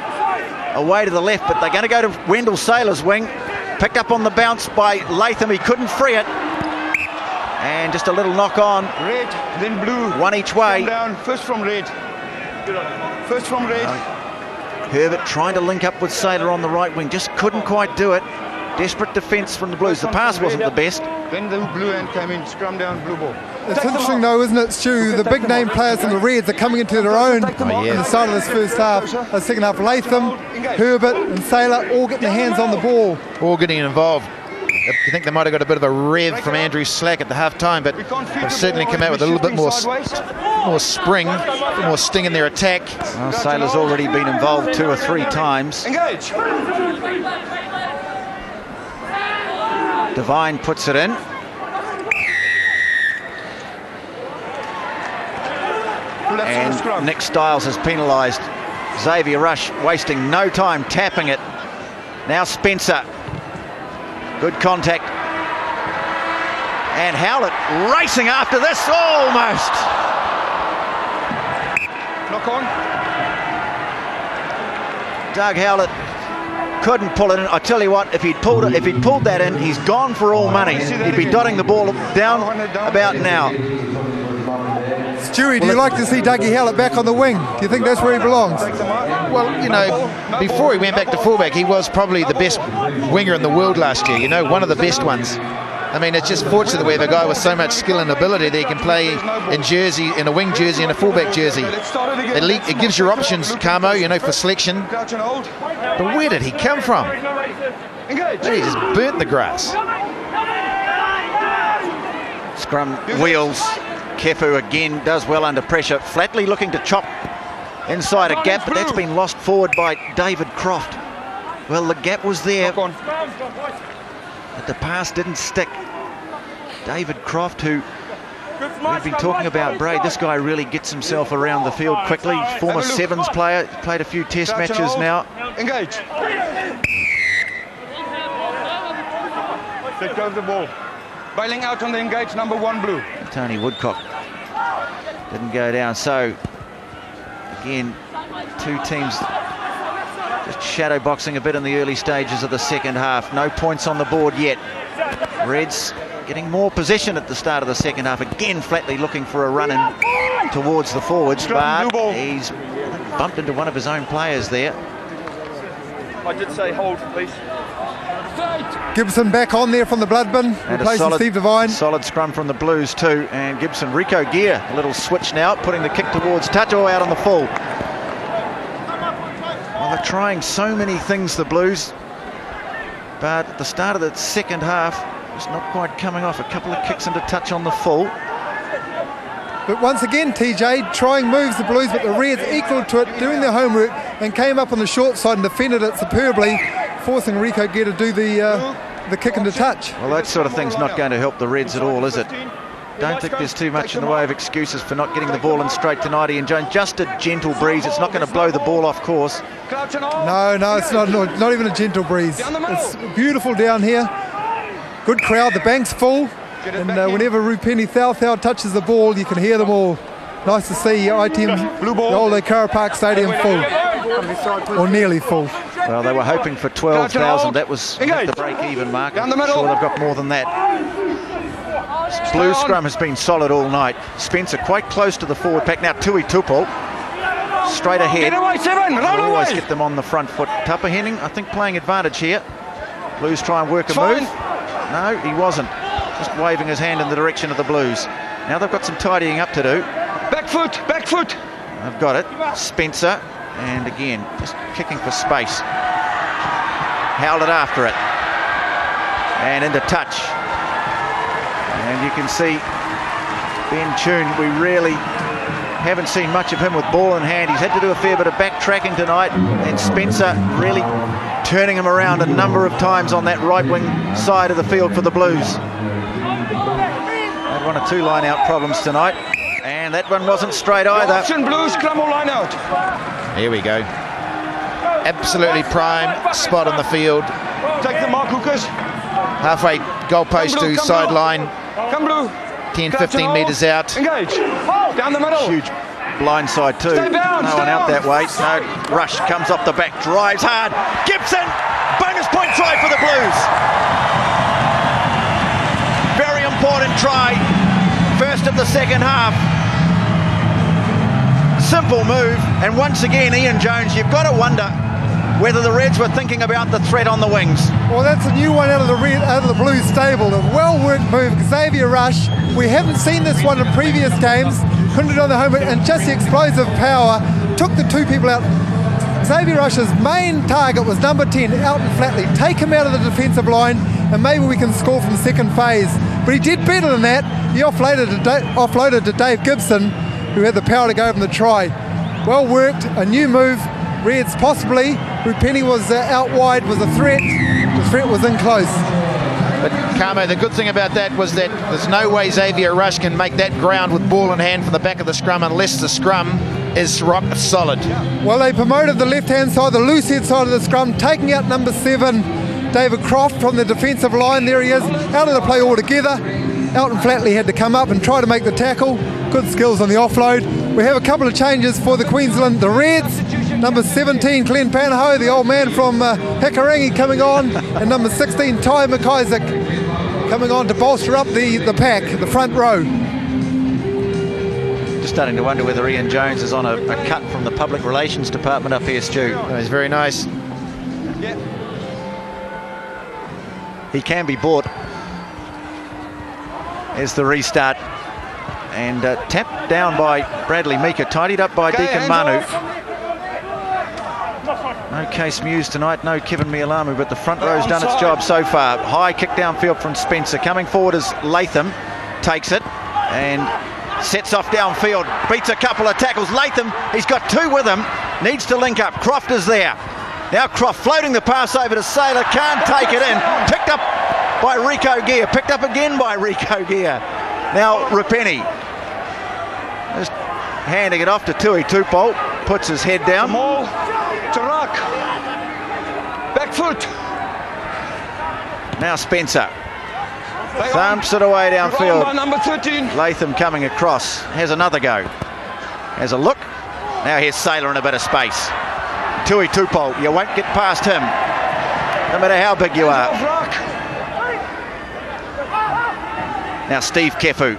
away to the left, but they're going to go to Wendell Saylor's wing. Picked up on the bounce by Latham. He couldn't free it. And just a little knock on. Red, then blue. One each way. Down. First from red. First from red. Herbert trying to link up with Saylor on the right wing. Just couldn't quite do it. Desperate defence from the Blues. The pass wasn't the best. Then the blue end came in. Scrum down, blue ball. It's interesting though, isn't it, Stu? The big name players in the Reds are coming into their own in the start of this first half. The second half, Latham, Herbert and Saylor all getting their hands on the ball. All getting involved. I think they might have got a bit of a rev from Andrew Slack at the half time, but they've certainly come out with a little bit more spring, more sting in their attack. Well, Saylor's already been involved 2 or 3 times. Engage. Devine puts it in. And Nick Stiles is penalised. Xavier Rush wasting no time tapping it. Now Spencer. Good contact. And Howlett racing after this, almost. Knock on. Doug Howlett couldn't pull it in. I tell you what, if he'd pulled that in, he's gone for all money. He'd be dotting the ball down about now. Stewie, do you like to see Dougie Howlett back on the wing? Do you think that's where he belongs? Well, you know, before he went back to fullback, he was probably the best winger in the world last year, you know, one of the best ones. I mean, it's just fortunate we have a guy with so much skill and ability that he can play in jersey, in a wing jersey and a fullback jersey. It gives you options, Carmo, you know, for selection. But where did he come from? He just burnt the grass. Scrum wheels. Kefu again does well under pressure. Flatley looking to chop inside a gap, but that's been lost forward by David Croft. Well, the gap was there, but the pass didn't stick. David Croft, who we've been talking about, Braid, this guy really gets himself around the field quickly. Former Sevens player, played a few test matches now. Engage. Let go of the ball. Bailing out on the engage, number 1 blue. Tony Woodcock didn't go down. So again, 2 teams just shadow boxing a bit in the early stages of the second half. No points on the board yet. Reds getting more possession at the start of the second half. Again, Flatley looking for a run in towards the forwards, but he's bumped into one of his own players there. I did say hold, please. Gibson back on there from the blood bin, replacing Steve Devine. Solid scrum from the Blues too, and Gibson, Rico Gear, a little switch now, putting the kick towards Tato out on the full. Well, they're trying so many things, the Blues, but at the start of the second half, Just not quite coming off. A couple of kicks into touch on the full. But once again, TJ trying moves the Blues, but the Reds equal to it, doing their homework, and came up on the short side and defended it superbly, forcing Rico Gear to do the kick into touch. Well, that sort of thing's not going to help the Reds at all, is it? Don't think there's too much in the way of excuses for not getting the ball in straight to Ian Jones. Just a gentle breeze. It's not going to blow the ball off course. No, it's not even a gentle breeze. It's beautiful down here. Good crowd. The bank's full. And whenever Rupeni Thao touches the ball, you can hear them all. Nice to see ITM, the old Cara Park Stadium full. Or nearly full. Well, they were hoping for 12,000. That was the break-even mark. I'm sure they've got more than that. Blue scrum has been solid all night. Spencer quite close to the forward pack. Now Tui Tupou straight ahead. Always get them on the front foot. Tapahenning, I think, playing advantage here. Blues try and work a move. No, he wasn't. Just waving his hand in the direction of the Blues. Now they've got some tidying up to do. Back foot. I've got it. Spencer, and again, just kicking for space. Howlett after it. And into touch. And you can see Ben Chun, we really haven't seen much of him with ball in hand. He's had to do a fair bit of backtracking tonight, and Spencer really turning him around a number of times on that right wing side of the field for the Blues. Had one or two line-out problems tonight, and that one wasn't straight either. Option Blues, scrum or line-out. Here we go. Absolutely prime spot on the field. Take the mark, Lucas. Halfway goalpost to sideline. Come Blue. 10, 15 metres out. Engage. Down the middle. Huge blindside too. No one out that way. No, Rush comes up the back, drives hard. Gibson, bonus point try for the Blues. Very important try. First of the second half. Simple move, and once again, Ian Jones, you've got to wonder whether the Reds were thinking about the threat on the wings. Well, that's a new one out of the Blues stable. A well-worked move, Xavier Rush. We haven't seen this one in previous games. Couldn't have done the homework, and just the explosive power took the two people out. Xavier Rush's main target was number 10, Elton Flatley. Take him out of the defensive line, and maybe we can score from second phase. But he did better than that. He offloaded to Dave Gibson, who had the power to go from the try. Well worked, a new move. Reds possibly. Rupeni was out wide, was a threat. The threat was in close. But Carmo, the good thing about that was that there's no way Xavier Rush can make that ground with ball in hand from the back of the scrum unless the scrum is rock solid. Well, they promoted the left-hand side, the loose head side of the scrum, taking out number 7, David Croft, from the defensive line. There he is, out of the play altogether. Elton Flatley had to come up and try to make the tackle. Good skills on the offload. We have a couple of changes for the Queensland, the Reds. Number 17, Glenn Panaho, the old man from Hikarangi, coming on. And number 16, Ty McIsaac, coming on to bolster up the pack, the front row. Just starting to wonder whether Ian Jones is on a cut from the Public Relations Department up here, Stu. Oh, he's very nice. Yeah. He can be bought. There's the restart. And tapped down by Bradley Meeker, tidied up by Deacon Manu. No Case Muse tonight, no Kevin Mialamu, but the front row's done its job so far. High kick downfield from Spencer. Coming forward is Latham, takes it and sets off downfield, beats a couple of tackles. Latham, he's got 2 with him, needs to link up. Croft is there. Now Croft floating the pass over to Saylor, can't take it in. Picked up by Rico Gear, picked up again by Rico Gear. Now Rupeni just handing it off to Tui Tupou, puts his head down. To rock. Back foot. Now Spencer thumps it away downfield. Number 13. Latham coming across, has another go. Has a look. Now here's Saylor in a bit of space. Tui Tupou, you won't get past him, no matter how big you are. Now Steve Kefu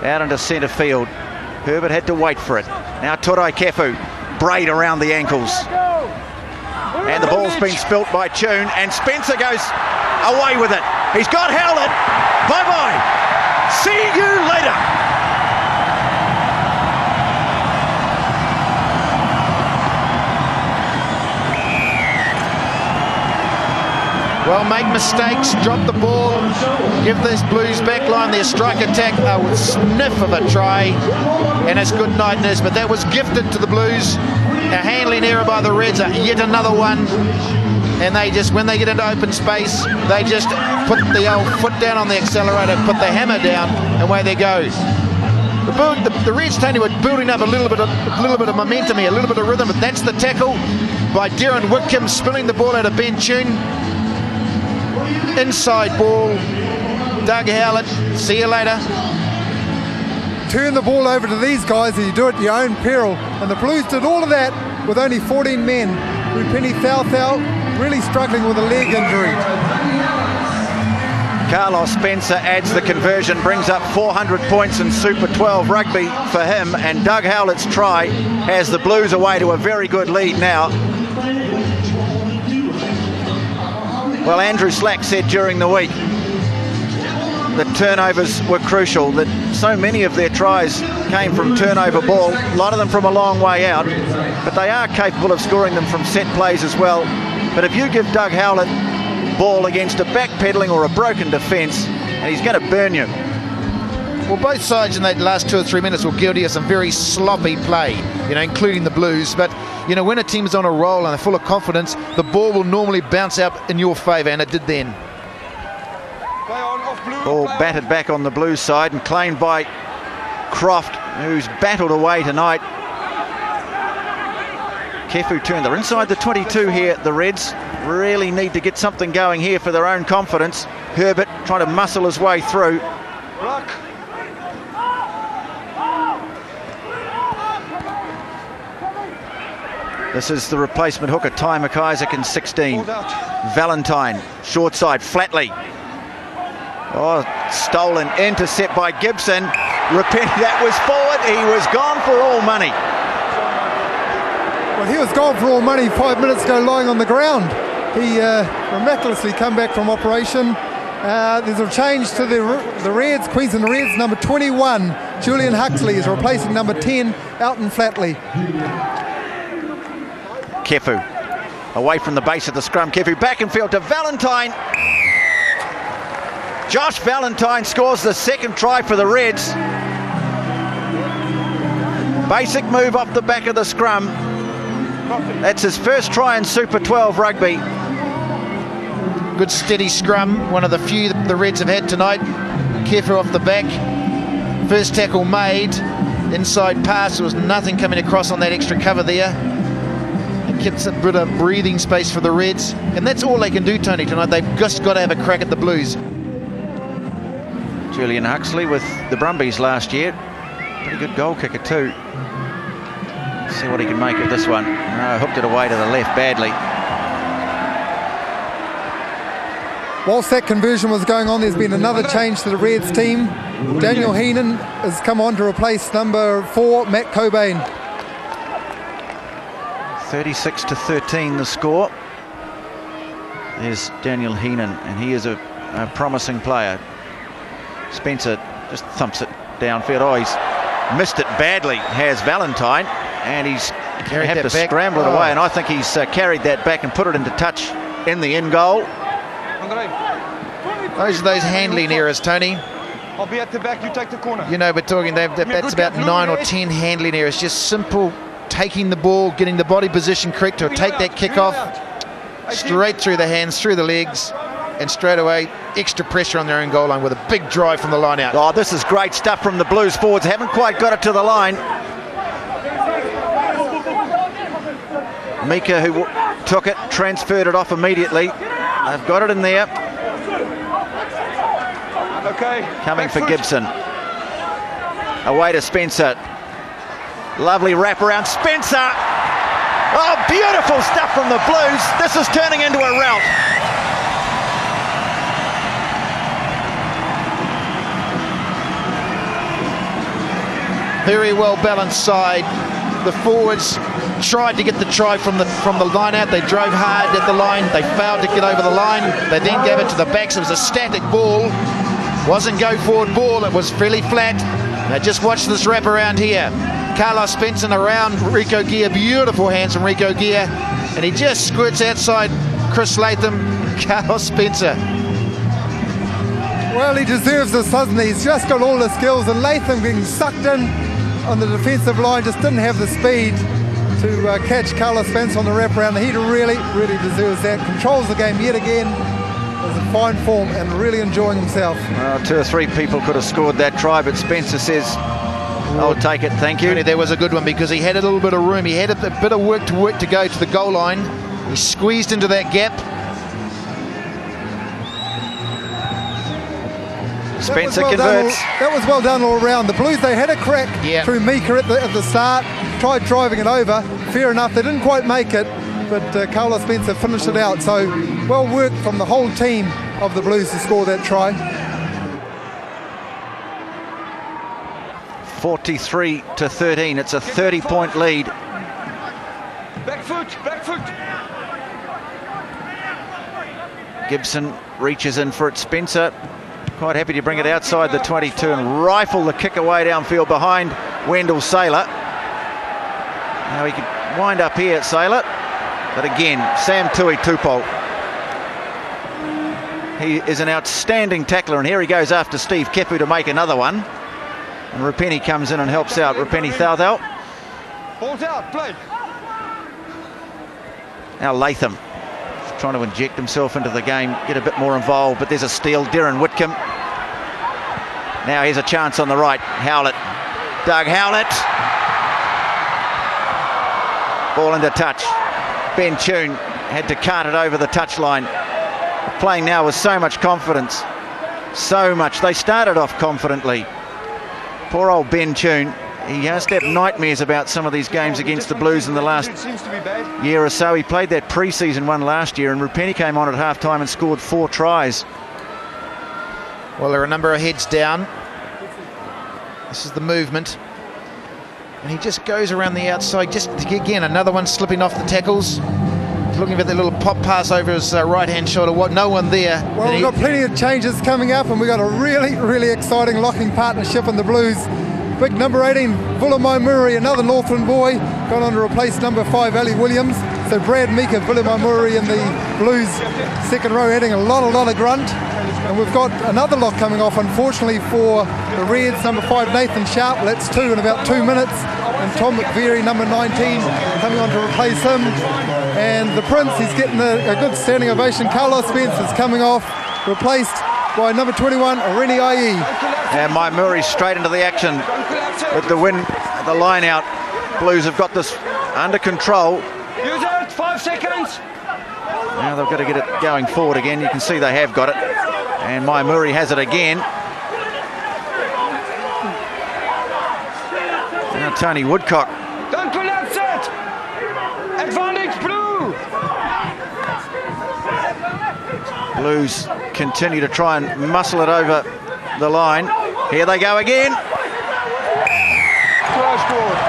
out into centre field. Herbert had to wait for it. Now Turai Kefu, braid around the ankles. And the ball's been spilt by Tune, and Spencer goes away with it. He's got Howlett. Bye-bye. See you later. Well, make mistakes, drop the ball, give this Blues backline their strike attack a sniff of a try, and it's good night, nurse. But that was gifted to the Blues. A handling error by the Reds, yet another one. And they just, when they get into open space, they just put the old foot down on the accelerator, put the hammer down, and away they go. The Reds, Tony, were building up a little bit of momentum here, a little bit of rhythm, but that's the tackle by Darren Whitcomb, spilling the ball out of Ben Tune. Inside ball, Doug Howlett, see you later. Turn the ball over to these guys and you do it at your own peril. And the Blues did all of that with only 14 men. Rupeni Thau really struggling with a leg injury. Carlos Spencer adds the conversion, brings up 400 points in Super 12 rugby for him, and Doug Howlett's try has the Blues away to a very good lead now. Well, Andrew Slack said during the week that turnovers were crucial, that so many of their tries came from turnover ball, a lot of them from a long way out, but they are capable of scoring them from set plays as well. But if you give Doug Howlett ball against a backpedaling or a broken defence, and he's going to burn you. Well, both sides in that last 2 or 3 minutes were guilty of some very sloppy play, you know, including the Blues. But, you know, when a team's on a roll and they're full of confidence, the ball will normally bounce out in your favour, and it did then. Ball batted back on the Blues side and claimed by Croft, who's battled away tonight. Kefu turned. They're inside the 22 here. The Reds really need to get something going here for their own confidence. Herbert trying to muscle his way through. This is the replacement hooker, Ty McIsaac in 16. Valentine, short side, Flatley. Oh, stolen, intercept by Gibson. Repent, that was forward. He was gone for all money. Well, he was gone for all money 5 minutes ago, lying on the ground. He miraculously come back from operation. There's a change to the Reds, Queensland Reds. Number 21, Julian Huxley, is replacing number 10, Elton Flatley. Kefu, away from the base of the scrum. Kefu back in field to Valentine. Josh Valentine scores the second try for the Reds. Basic move off the back of the scrum. That's his first try in Super 12 rugby. Good steady scrum, one of the few the Reds have had tonight. Kefu off the back. First tackle made. Inside pass, there was nothing coming across on that extra cover there. It keeps a bit of breathing space for the Reds. And that's all they can do, Tony, tonight. They've just got to have a crack at the Blues. Julian Huxley with the Brumbies last year. Pretty good goal kicker too. Let's see what he can make of this one. No, hooked it away to the left badly. Whilst that conversion was going on, there's been another change to the Reds team. Daniel Heenan has come on to replace number 4, Matt Cobain. 36-13 the score. There's Daniel Heenan, and he is a promising player. Spencer just thumps it downfield. Oh, he's missed it badly, has Valentine, and he's going to have to scramble it away, and I think he's carried that back and put it into touch in the end goal. Those are those handling errors, Tony. I'll be at the back, you take the corner. You know, we're talking, that's about 9 or 10 handling errors. Just simple taking the ball, getting the body position correct to take that kick off straight through the hands, through the legs, and straight away extra pressure on their own goal line with a big drive from the line out. Oh, this is great stuff from the Blues forwards. Haven't quite got it to the line. Mika, who took it, transferred it off immediately. They've got it in there. Okay. Coming for Gibson. Away to Spencer. Lovely wrap around Spencer. Oh, beautiful stuff from the Blues. This is turning into a rout. Very well balanced side. The forwards tried to get the try from the line out. They drove hard at the line. They failed to get over the line. They then gave it to the backs. It was a static ball. Wasn't go forward ball. It was fairly flat. Now just watch this wrap around here. Carlos Spencer around Rico Gear. Beautiful hands from Rico Gear. And he just squirts outside Chris Latham. Carlos Spencer. Well, he deserves this, doesn't he? He's just got all the skills, and Latham being sucked in on the defensive line just didn't have the speed to catch Carlos Spence on the wraparound. He really, really deserves that. Controls the game yet again. Is in fine form and really enjoying himself. Well, 2 or 3 people could have scored that try, but Spencer says, I'll take it, thank you. There was a good one because he had a little bit of room. He had a bit of work to go to the goal line. He squeezed into that gap. Spencer converts. That was well done all around. The Blues, they had a crack through Mika at the start, tried driving it over. Fair enough, they didn't quite make it, but Carlos Spencer finished it out. So well worked from the whole team of the Blues to score that try. 43-13. It's a 30-point lead. Back foot. Gibson reaches in for it. Spencer quite happy to bring it outside the 22 and rifle the kick away downfield behind Wendell Saylor. Now he can wind up here, Saylor. But again, Sam Tui Tupou. He is an outstanding tackler, and here he goes after Steve Kepu to make another one. And Rapeni comes in and helps out. Rapeni Thauthau. Balls out, play. Now Latham trying to inject himself into the game, get a bit more involved, but there's a steal. Darren Whitcomb. Now here's a chance on the right. Howlett. Doug Howlett. Ball into touch. Ben Tune had to cart it over the touchline. Playing now with so much confidence. So much. They started off confidently. Poor old Ben Tune. He has to have nightmares about some of these games against the Blues in the last year or so. He played that pre-season one last year, and Rapeni came on at half-time and scored 4 tries. Well, there are a number of heads down. This is the movement. And he just goes around the outside. Just again, another one slipping off the tackles. Looking for that little pop pass over his right-hand shoulder. What? No one there. Well, we've got plenty of changes coming up, and we've got a really, really exciting locking partnership in the Blues. Big number 18, Vulamai Murray, another Northland boy, gone on to replace number 5, Ali Williams. So Brad Mika, Vulamai Murray in the Blues second row, adding a lot of grunt. And we've got another lock coming off, unfortunately, for the Reds, number 5, Nathan Sharp. That's 2 in about 2 minutes. And Tom McVeary, number 19, coming on to replace him. And the Prince, he's getting a good standing ovation. Carlos Spence is coming off, replaced by number 21, Irene Ai. And my Murray straight into the action with the win, the line out. Blues have got this under control. Use it, 5 seconds. Now they've got to get it going forward again. You can see they have got it. And my Murray has it again. Now Tony Woodcock. Don't collapse it. Advantage Blue. Blues continue to try and muscle it over the line. Here they go again.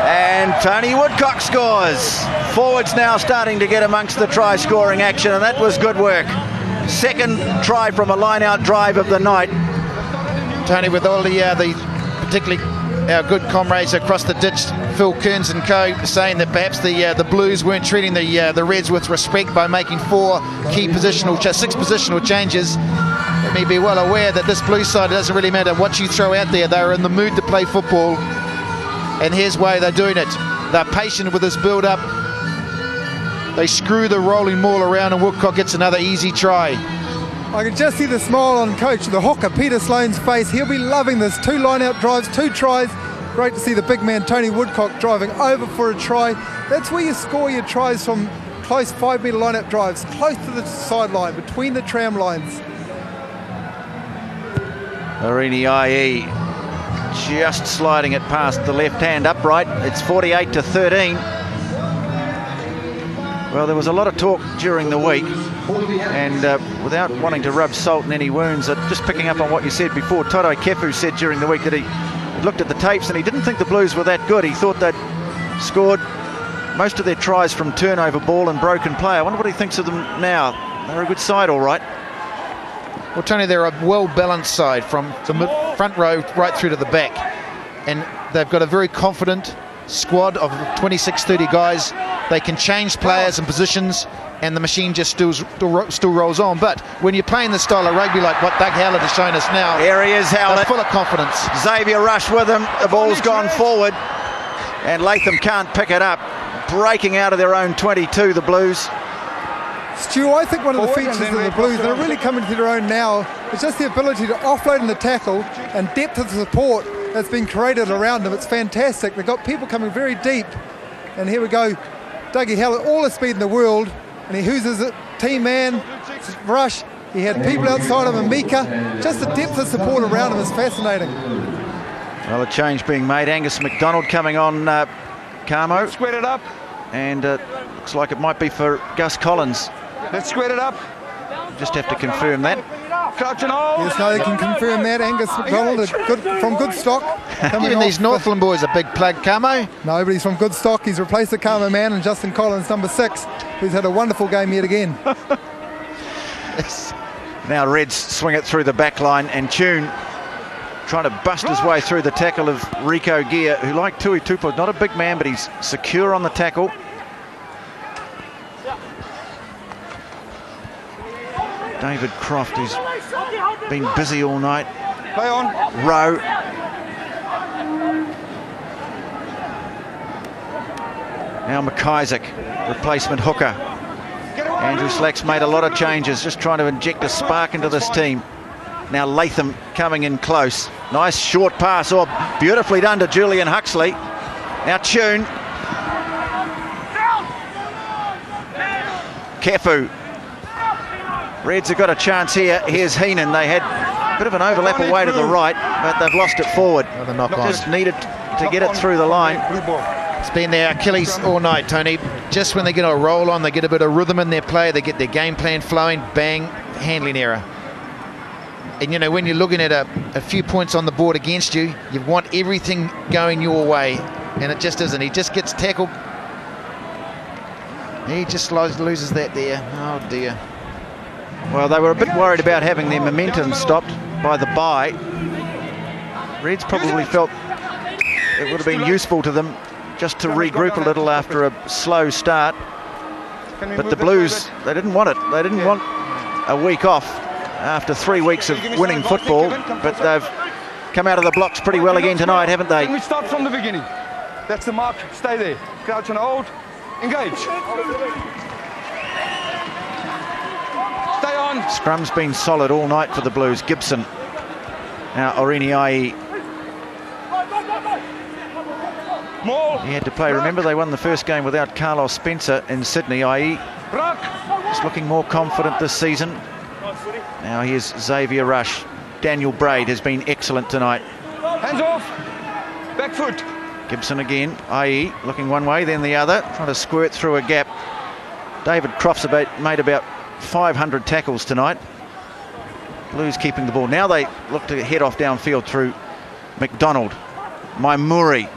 And Tony Woodcock scores. Forwards now starting to get amongst the try scoring action, and that was good work. Second try from a line out drive of the night. Tony, with all the particularly our good comrades across the ditch, Phil Kearns and co, saying that perhaps the Blues weren't treating the Reds with respect by making 6 positional changes. Let me be well aware that this Blues side, it doesn't really matter what you throw out there. They're in the mood to play football, and here's why they're doing it. They're patient with this build-up. They screw the rolling maul around, and Woodcock gets another easy try. I can just see the smile on coach, the hooker, Peter Sloane's face. He'll be loving this. 2 line-out drives, 2 tries. Great to see the big man, Tony Woodcock, driving over for a try. That's where you score your tries, from close 5-metre line-out drives, close to the sideline, between the tram lines. Irene Ai just sliding it past the left-hand upright. It's 48-13. Well, there was a lot of talk during the week, and without wanting to rub salt in any wounds, just picking up on what you said before, Toto Kepu said during the week that he looked at the tapes and he didn't think the Blues were that good. He thought they'd scored most of their tries from turnover ball and broken play. I wonder what he thinks of them now. They're a good side, all right. Well, Tony, they're a well-balanced side from the front row right through to the back, and they've got a very confident squad of 26-30 guys. They can change players and positions and the machine just still rolls on. But when you're playing the style of rugby like what Doug Howlett has shown us now, here he is, Howlett, they're full of confidence. Xavier Rush with him. The ball's gone forward, and Latham can't pick it up. Breaking out of their own 22, the Blues. Stu, I think one of the features of the Blues that are really coming to their own now is just the ability to offload in the tackle and depth of support that's been created around them. It's fantastic. They've got people coming very deep. And here we go. Dougie Howlett, all the speed in the world, and he hooses it. Team man, Rush. He had people outside of him, Mika. Just the depth of support around him is fascinating. Well, a change being made. Angus McDonald coming on Carmo. Square it up. And looks like it might be for Gus Collins. Let's square it up. Just have to confirm that. Crouch and hold. Yes, no, they can confirm that. Angus McDonald from good stock. Giving these Northland boys a big plug, Carmo. No, but he's from good stock. He's replaced the Carmo man and Justin Collins, number 6, who's had a wonderful game yet again. Now Reds swing it through the back line, and Tune trying to bust his way through the tackle of Rico Gear, who, like Tui Tupo, is not a big man, but he's secure on the tackle. David Croft, who's been busy all night. Play on. Rowe. Now McIsaac, replacement hooker. Andrew Slack's made a lot of changes, just trying to inject a spark into this team. Now Latham coming in close. Nice short pass, beautifully done to Julian Huxley. Now Tune. Kefu. Reds have got a chance here. Here's Heenan. They had a bit of an overlap away to the right, but they've lost it forward. Just needed to get it through the line. It's been their Achilles all night, Tony. Just when they get a roll on, they get a bit of rhythm in their play, they get their game plan flowing, bang, handling error. And, you know, when you're looking at a few points on the board against you, you want everything going your way, and it just isn't. He just gets tackled. He just loses that there. Oh, dear. Well, they were a bit worried about having their momentum stopped by the bye. Reds probably felt it would have been useful to them just to regroup a little after a slow start. But the Blues, they didn't want it. They didn't want a week off after 3 weeks of winning football. But they've come out of the blocks pretty well again tonight, haven't they? Can we start from the beginning? That's the mark. Stay there. Crouch and hold. Engage. Stay on. Scrum's been solid all night for the Blues. Gibson. Now Oriniai. He had to play. Remember, they won the first game without Carlos Spencer in Sydney. IE is looking more confident this season. Now here's Xavier Rush. Daniel Braid has been excellent tonight. Hands off. Back foot. Gibson again. IE looking one way, then the other, trying to squirt through a gap. David Croft's made about 500 tackles tonight. Blues keeping the ball. Now they look to head off downfield through McDonald. Maimuri.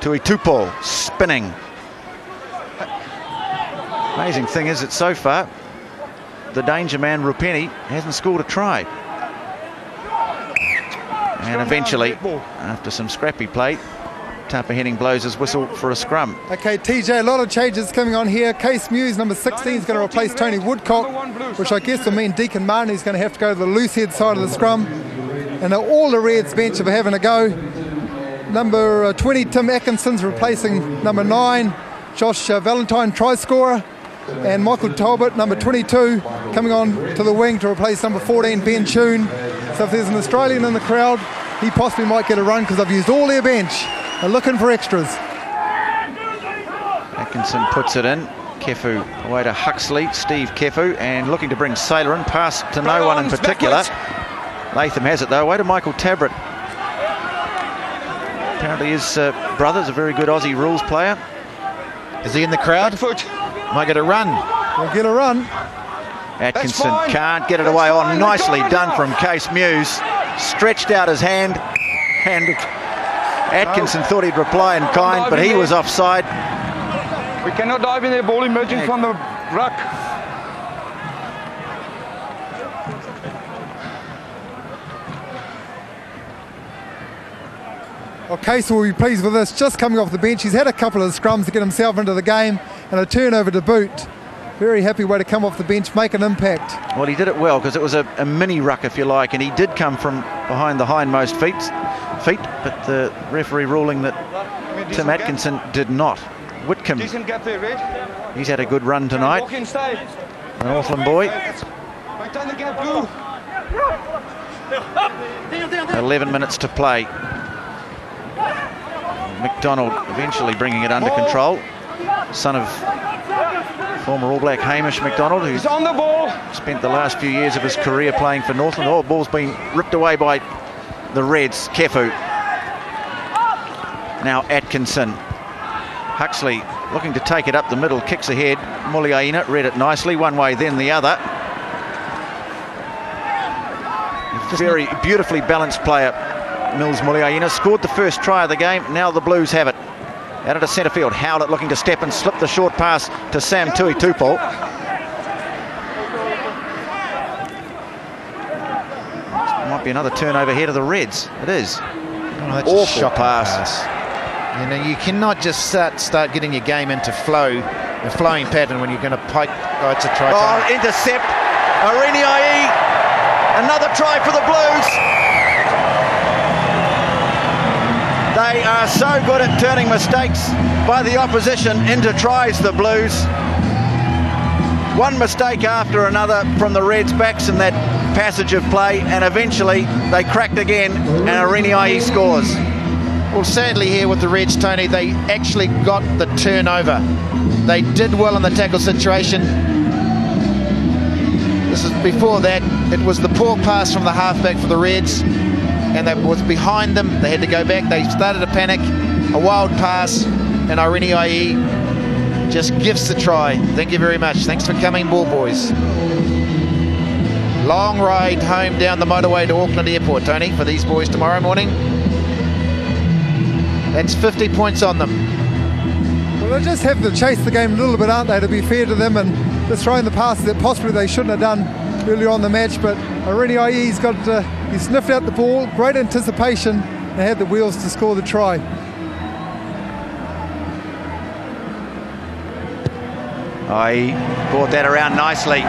Tui Tupo spinning. Amazing thing is that so far the danger man Rupeni hasn't scored a try. And eventually, after some scrappy play, Tapa Henning blows his whistle for a scrum. Okay, TJ, a lot of changes coming on here. Case Muse, number 16, is going to replace Tony Woodcock, which I guess will mean Deacon Martin is going to have to go to the loose head side of the scrum. And all the Reds bench are having a go. Number 20, Tim Atkinson's replacing number 9, Josh Valentine, try scorer. And Michael Talbot, number 22, coming on to the wing to replace number 14, Ben Tune. So if there's an Australian in the crowd, he possibly might get a run because I've used all their bench. They're looking for extras. Atkinson puts it in. Kefu away to Huxley, Steve Kefu, and looking to bring Saylor in. Pass to no one in particular. Latham has it though, away to Michael Tabrett. Apparently his brother's a very good Aussie rules player. Is he in the crowd? Might get a run. He'll get a run. Atkinson can't get it away. Oh, nicely done from Case Muse. Stretched out his hand, and Atkinson thought he'd reply in kind, but he was offside. We cannot dive in there, ball emerging from the ruck. Well, Case will be pleased with this, just coming off the bench. He's had a couple of scrums to get himself into the game and a turnover to boot. Very happy way to come off the bench, make an impact. Well, he did it well because it was a mini ruck, if you like, and he did come from behind the hindmost feet, but the referee ruling that Tim Atkinson did not. Whitcomb, Decent gap there, Red. he's had a good run tonight. Walk in, stay. An Northland boy. Maintain the gap, Blue. 11 minutes to play. McDonald eventually bringing it under control. Son of former All Black Hamish McDonald, who's He's on the ball. spent the last few years of his career playing for Northland. Oh, ball's been ripped away by the Reds. Kefu. Now Atkinson. Huxley looking to take it up the middle, kicks ahead. Muliaina read it nicely, one way then the other. Very beautifully balanced player, Mills Muliaina. Scored the first try of the game, now the Blues have it. Out into centre field, Howlett looking to step and slip the short pass to Sam Tui Tupou. Might be another turnover here to the Reds. It is. Oh, that's Awful a pass. You know, you cannot just start getting your game into flow, a flowing pattern when you're going to pike. Oh, it's a try. Oh, intercept. Ariniai. Another try for the Blues. They are so good at turning mistakes by the opposition into tries, the Blues. One mistake after another from the Reds' backs in that passage of play, and eventually they cracked again, and Ariniai scores. Well, sadly here with the Reds, Tony, they actually got the turnover. They did well in the tackle situation. This is before that. It was the poor pass from the halfback for the Reds, and that was behind them. They had to go back. They started to panic. A wild pass, and Ariniai just gives the try. Thank you very much. Thanks for coming, ball boys. Long ride home down the motorway to Auckland Airport, Tony, for these boys tomorrow morning. That's 50 points on them. Well, they just have to chase the game a little bit, aren't they, to be fair to them, and they're throwing the passes that possibly they shouldn't have done earlier on the match. But Ariniai, he sniffed out the ball, great anticipation, and had the wheels to score the try. He brought that around nicely.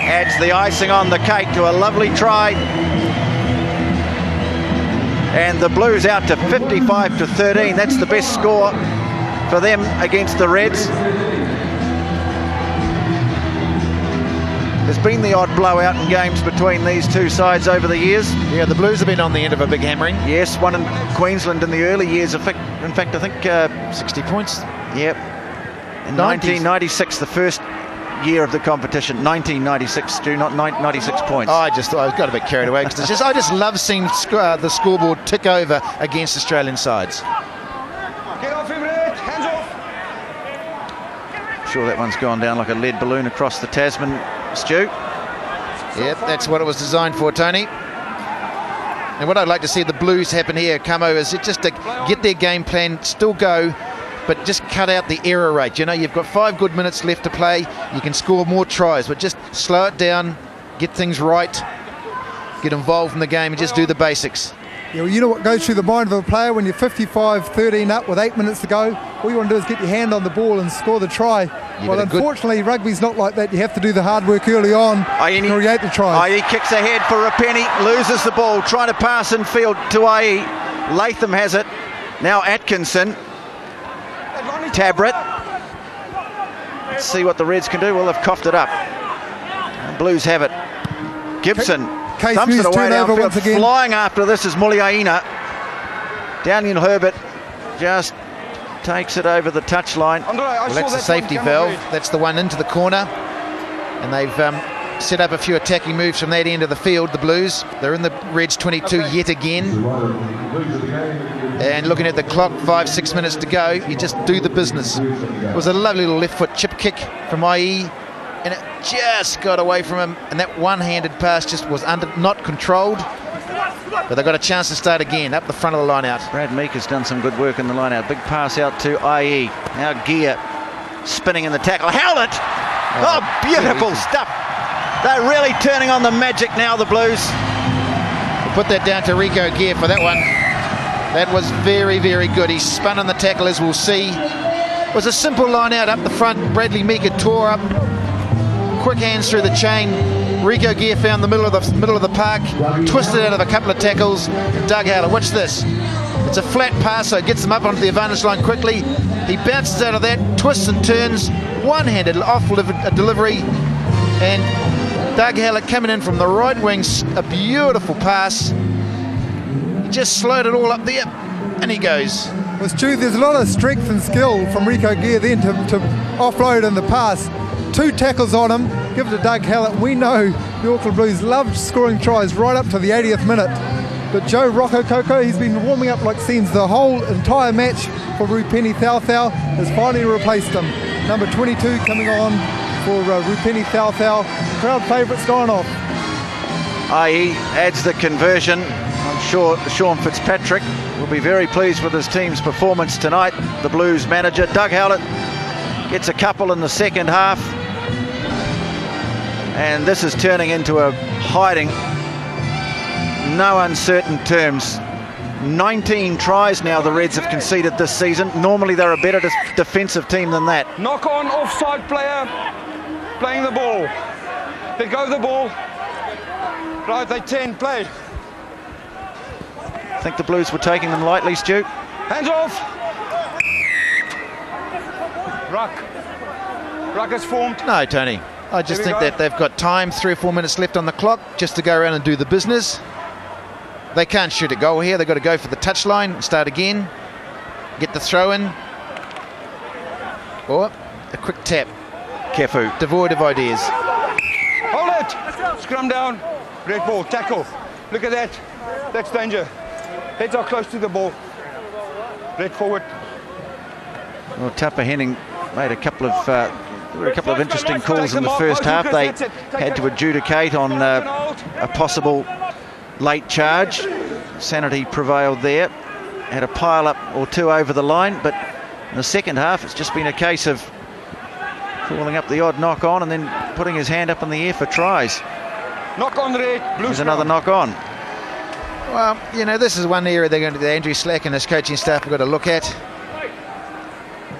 Adds the icing on the cake to a lovely try. And the Blues out to 55-13. That's the best score for them against the Reds. There's been the odd blowout in games between these two sides over the years. Yeah, the Blues have been on the end of a big hammering. Yes, one in Queensland in the early years. In fact, I think 60 points. Yep. In 1996, the first year of the competition, 1996, Stu, not 96 points. Oh, I got a bit carried away because I just love seeing the scoreboard tick over against Australian sides. Get off him, Red. Hands off. Sure, that one's gone down like a lead balloon across the Tasman, Stu. Yep, that's what it was designed for, Tony. And what I'd like to see the Blues happen here, Camo, is just to get their game plan, still go, but just cut out the error rate. You know, you've got 5 good minutes left to play. You can score more tries, but just slow it down, get things right, get involved in the game, and just do the basics. Yeah, well, you know what goes through the mind of a player when you're 55-13 up with 8 minutes to go? All you want to do is get your hand on the ball and score the try. Well, unfortunately, rugby's not like that. You have to do the hard work early on to create the tries. He kicks ahead for Rapeni, loses the ball, trying to pass in field to Ai. Latham has it. Now Atkinson. Tabret. Let's see what the Reds can do. Well, they've coughed it up. The Blues have it. Gibson thumps it away downfield. Flying after this is Muliaina. Daniel Herbert just takes it over the touchline. Well, that's the safety valve. That's the one into the corner. And they've set up a few attacking moves from that end of the field, the Blues. They're in the Reds 22 yet again. And looking at the clock, 5-6 minutes to go, you just do the business. It was a lovely little left foot chip kick from IE, and it just got away from him, and that one-handed pass just was not controlled. But they've got a chance to start again up the front of the line out. Brad Meek has done some good work in the line out. Big pass out to IE. Now Gear spinning in the tackle. Howlett! Oh, beautiful stuff. They're really turning on the magic now, the Blues. We'll put that down to Rico Gear for that one. That was very, very good. He spun on the tackle, as we'll see. It was a simple line out up the front. Bradley Meeker tore up. Quick hands through the chain. Rico Gear found the middle of the park, twisted out of a couple of tackles. Doug Howlett, watch this. It's a flat pass, so it gets them up onto the advantage line quickly. He bounces out of that, twists and turns, one-handed off delivery, and Doug Howlett coming in from the right wing, a beautiful pass. He just slowed it all up there, and he goes. Well, Stu, there's a lot of strength and skill from Rico Gear then to offload in the pass. 2 tackles on him, give it to Doug Howlett. We know the Auckland Blues loved scoring tries right up to the 80th minute. But Joe Rocco Coco, he's been warming up like seems the whole entire match for Rupeni Thau, has finally replaced him. Number 22 coming on for Rupeni Thau. Crowd favourites gone off. IE adds the conversion. I'm sure Sean Fitzpatrick will be very pleased with his team's performance tonight. The Blues manager, Doug Howlett, gets a couple in the second half. And this is turning into a hiding. No uncertain terms. 19 tries now the Reds have conceded this season. Normally they're a better defensive team than that. Knock on, offside player, playing the ball. They go the ball. Right, they 10, play. I think the Blues were taking them lightly, Stu. Hands off. Ruck has formed. No, Tony. I just think that they've got time, 3 or 4 minutes left on the clock, just to go around and do the business. They can't shoot a goal here. They've got to go for the touchline, start again, get the throw in, or a quick tap. Kefu. Devoid of ideas. Hold it. Scrum down. Red ball. Tackle. Look at that. That's danger. Heads are close to the ball. Red forward. Well, Tapa Henning made a couple of interesting calls in the first half. They had to adjudicate on a possible late charge. Sanity prevailed there. Had a pile up or 2 over the line, but in the second half it's just been a case of calling up the odd knock on and then putting his hand up in the air for tries. Knock on, Red. Blue. There's another knock on. Well, you know, this is one area they're going to, Andrew Slack and his coaching staff have got to look at.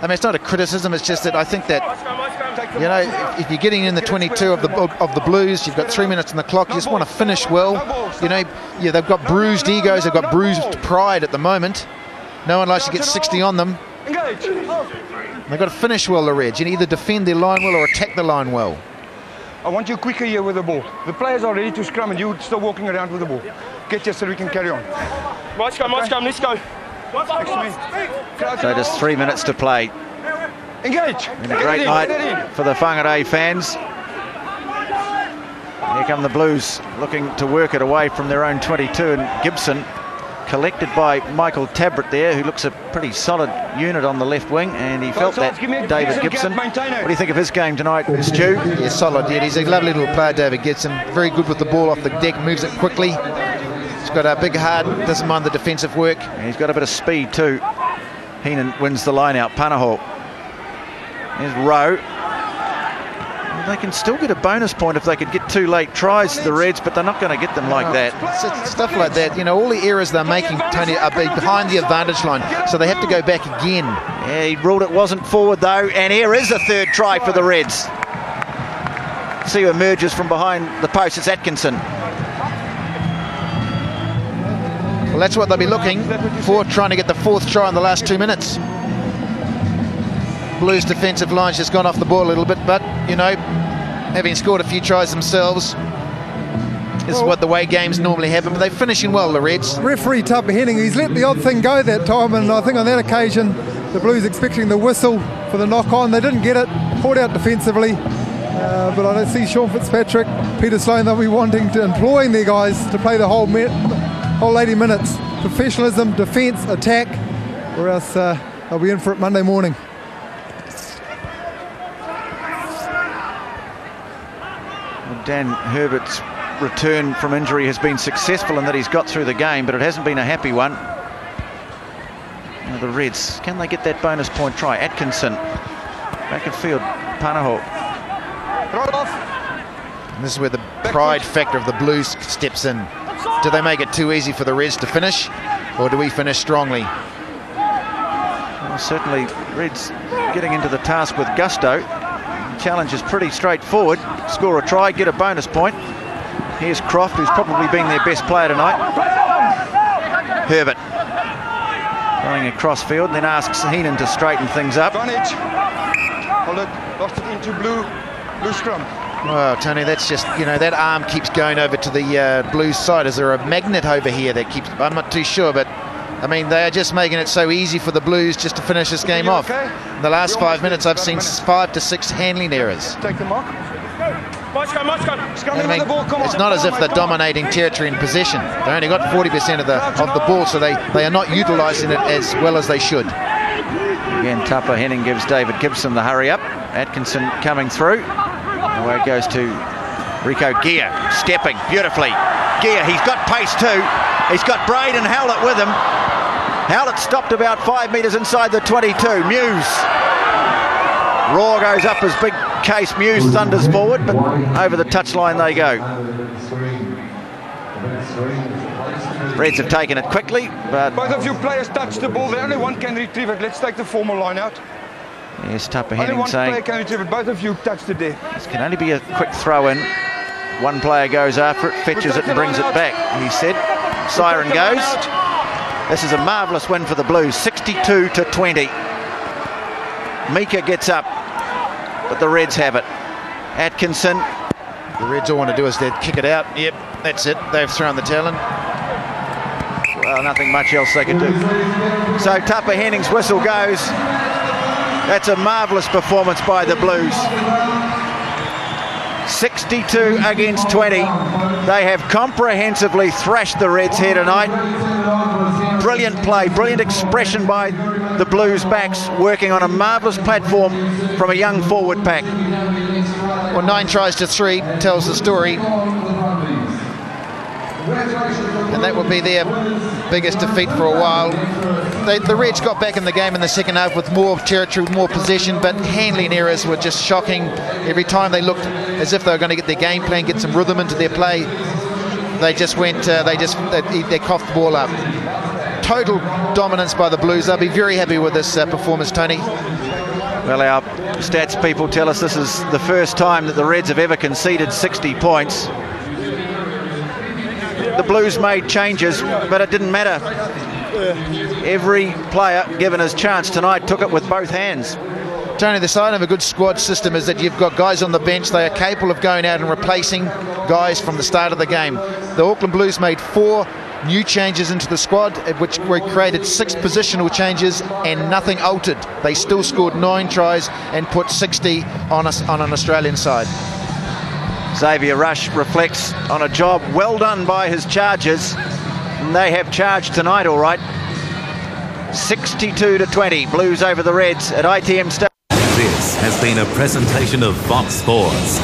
I mean, it's not a criticism, it's just that I think that, you know, if you're getting in the 22 of the Blues, you've got 3 minutes on the clock, you just want to finish well. You know, yeah, they've got bruised egos, they've got bruised pride at the moment. No one likes to get 60 on them. They've got to finish well, the Reds. You either defend their line well or attack the line well. I want you quicker here with the ball. The players are ready to scrum and you're still walking around with the ball. Get you so we can carry on. Let's go, let's go. So just 3 minutes to play. Engage. Been a great night for the Whangarei fans. Here come the Blues looking to work it away from their own 22, and Gibson collected by Michael Tabrett there, who looks a pretty solid unit on the left wing, and he felt that, David Gibson. What do you think of his game tonight, Stu? Yeah, solid. Yeah, he's a lovely little player, David Gibson. Very good with the ball off the deck, moves it quickly. He's got a big heart, doesn't mind the defensive work. And he's got a bit of speed too. Heenan wins the line out. Panaho. There's Rowe. Well, they can still get a bonus point if they could get 2 late tries, the Reds, but they're not going to get them like that. Stuff like that, you know, all the errors they're making, Tony, are behind the advantage line, so they have to go back again. Yeah, he ruled it wasn't forward though, and here is a 3rd try for the Reds. See who emerges from behind the post. It's Atkinson. Well, that's what they'll be looking for, trying to get the 4th try in the last 2 minutes. Blues defensive line's just gone off the ball a little bit, but, you know, having scored a few tries themselves, this is what the way games normally happen, but they're finishing well, the Reds. Referee Tupper Henning, he's let the odd thing go that time, and I think on that occasion the Blues expecting the whistle for the knock on. They didn't get it, caught out defensively, but I don't see Sean Fitzpatrick, Peter Sloan, they'll be wanting to employing their guys to play the whole 80 minutes. Professionalism, defence, attack, or else they'll be in for it Monday morning. Dan Herbert's return from injury has been successful in that he's got through the game, but it hasn't been a happy one. Now the Reds, can they get that bonus point try? Atkinson, back in field, Panaho. And this is where the pride factor of the Blues steps in. Do they make it too easy for the Reds to finish, or do we finish strongly? Well, certainly Reds getting into the task with gusto. The challenge is pretty straightforward. Score a try, get a bonus point. Here's Croft, who's probably been their best player tonight. Herbert going across field and then asks Heenan to straighten things up. Advantage. Howlett lost it into blue scrum. Well, Tony, that's just, you know, that arm keeps going over to the Blues side. Is there a magnet over here that keeps... I'm not too sure, but, I mean, they are just making it so easy for the Blues just to finish this game off. Okay? In the last 5 minutes, I've seen 5 to 6 handling errors. Take the mark. I mean, it's not as if they're dominating territory in possession. They only got 40% of the ball, so they are not utilising it as well as they should. Again, Tupper Henning gives David Gibson the hurry up. Atkinson coming through. Away it goes to Rico Gear, stepping beautifully. Gear, he's got pace too. He's got Braid and Howlett with him. Howlett stopped about 5 metres inside the 22. Muse. Raw goes up as big case. Muse thunders forward, but over the touchline they go. Reds have taken it quickly, but... Both of you players touch the ball. Only one can retrieve it. Let's take the formal line out. Yes, Tupper Only Henning one saying... player can retrieve it. Both of you touched it there. This can only be a quick throw in. One player goes after it, fetches it and brings it back, he said. Siren goes. This is a marvellous win for the Blues, 62-20. Mika gets up, but the Reds have it. Atkinson. The Reds all want to do is they kick it out. Yep, that's it. They've thrown the talon. Well, nothing much else they can do. So Tupper Henning's whistle goes. That's a marvellous performance by the Blues. 62 against 20. They have comprehensively thrashed the Reds here tonight. Brilliant play, brilliant expression by the Blues backs, working on a marvellous platform from a young forward pack. Well, 9 tries to 3 tells the story. And that will be their biggest defeat for a while. The Reds got back in the game in the second half with more territory, more possession, but handling errors were just shocking. Every time they looked as if they were going to get their game plan, get some rhythm into their play, they just went, they coughed the ball up. Total dominance by the Blues. They'll be very happy with this performance, Tony. Well, our stats people tell us this is the first time that the Reds have ever conceded 60 points. The Blues made changes, but it didn't matter. Every player given his chance tonight took it with both hands. Tony, the sign of a good squad system is that you've got guys on the bench. They are capable of going out and replacing guys from the start of the game. The Auckland Blues made 4 new changes into the squad, which created 6 positional changes and nothing altered. They still scored 9 tries and put 60 on an Australian side. Xavier Rush reflects on a job well done by his Chargers. And they have charged tonight, all right. 62-20, Blues over the Reds at ITM Stadium. This has been a presentation of Fox Sports.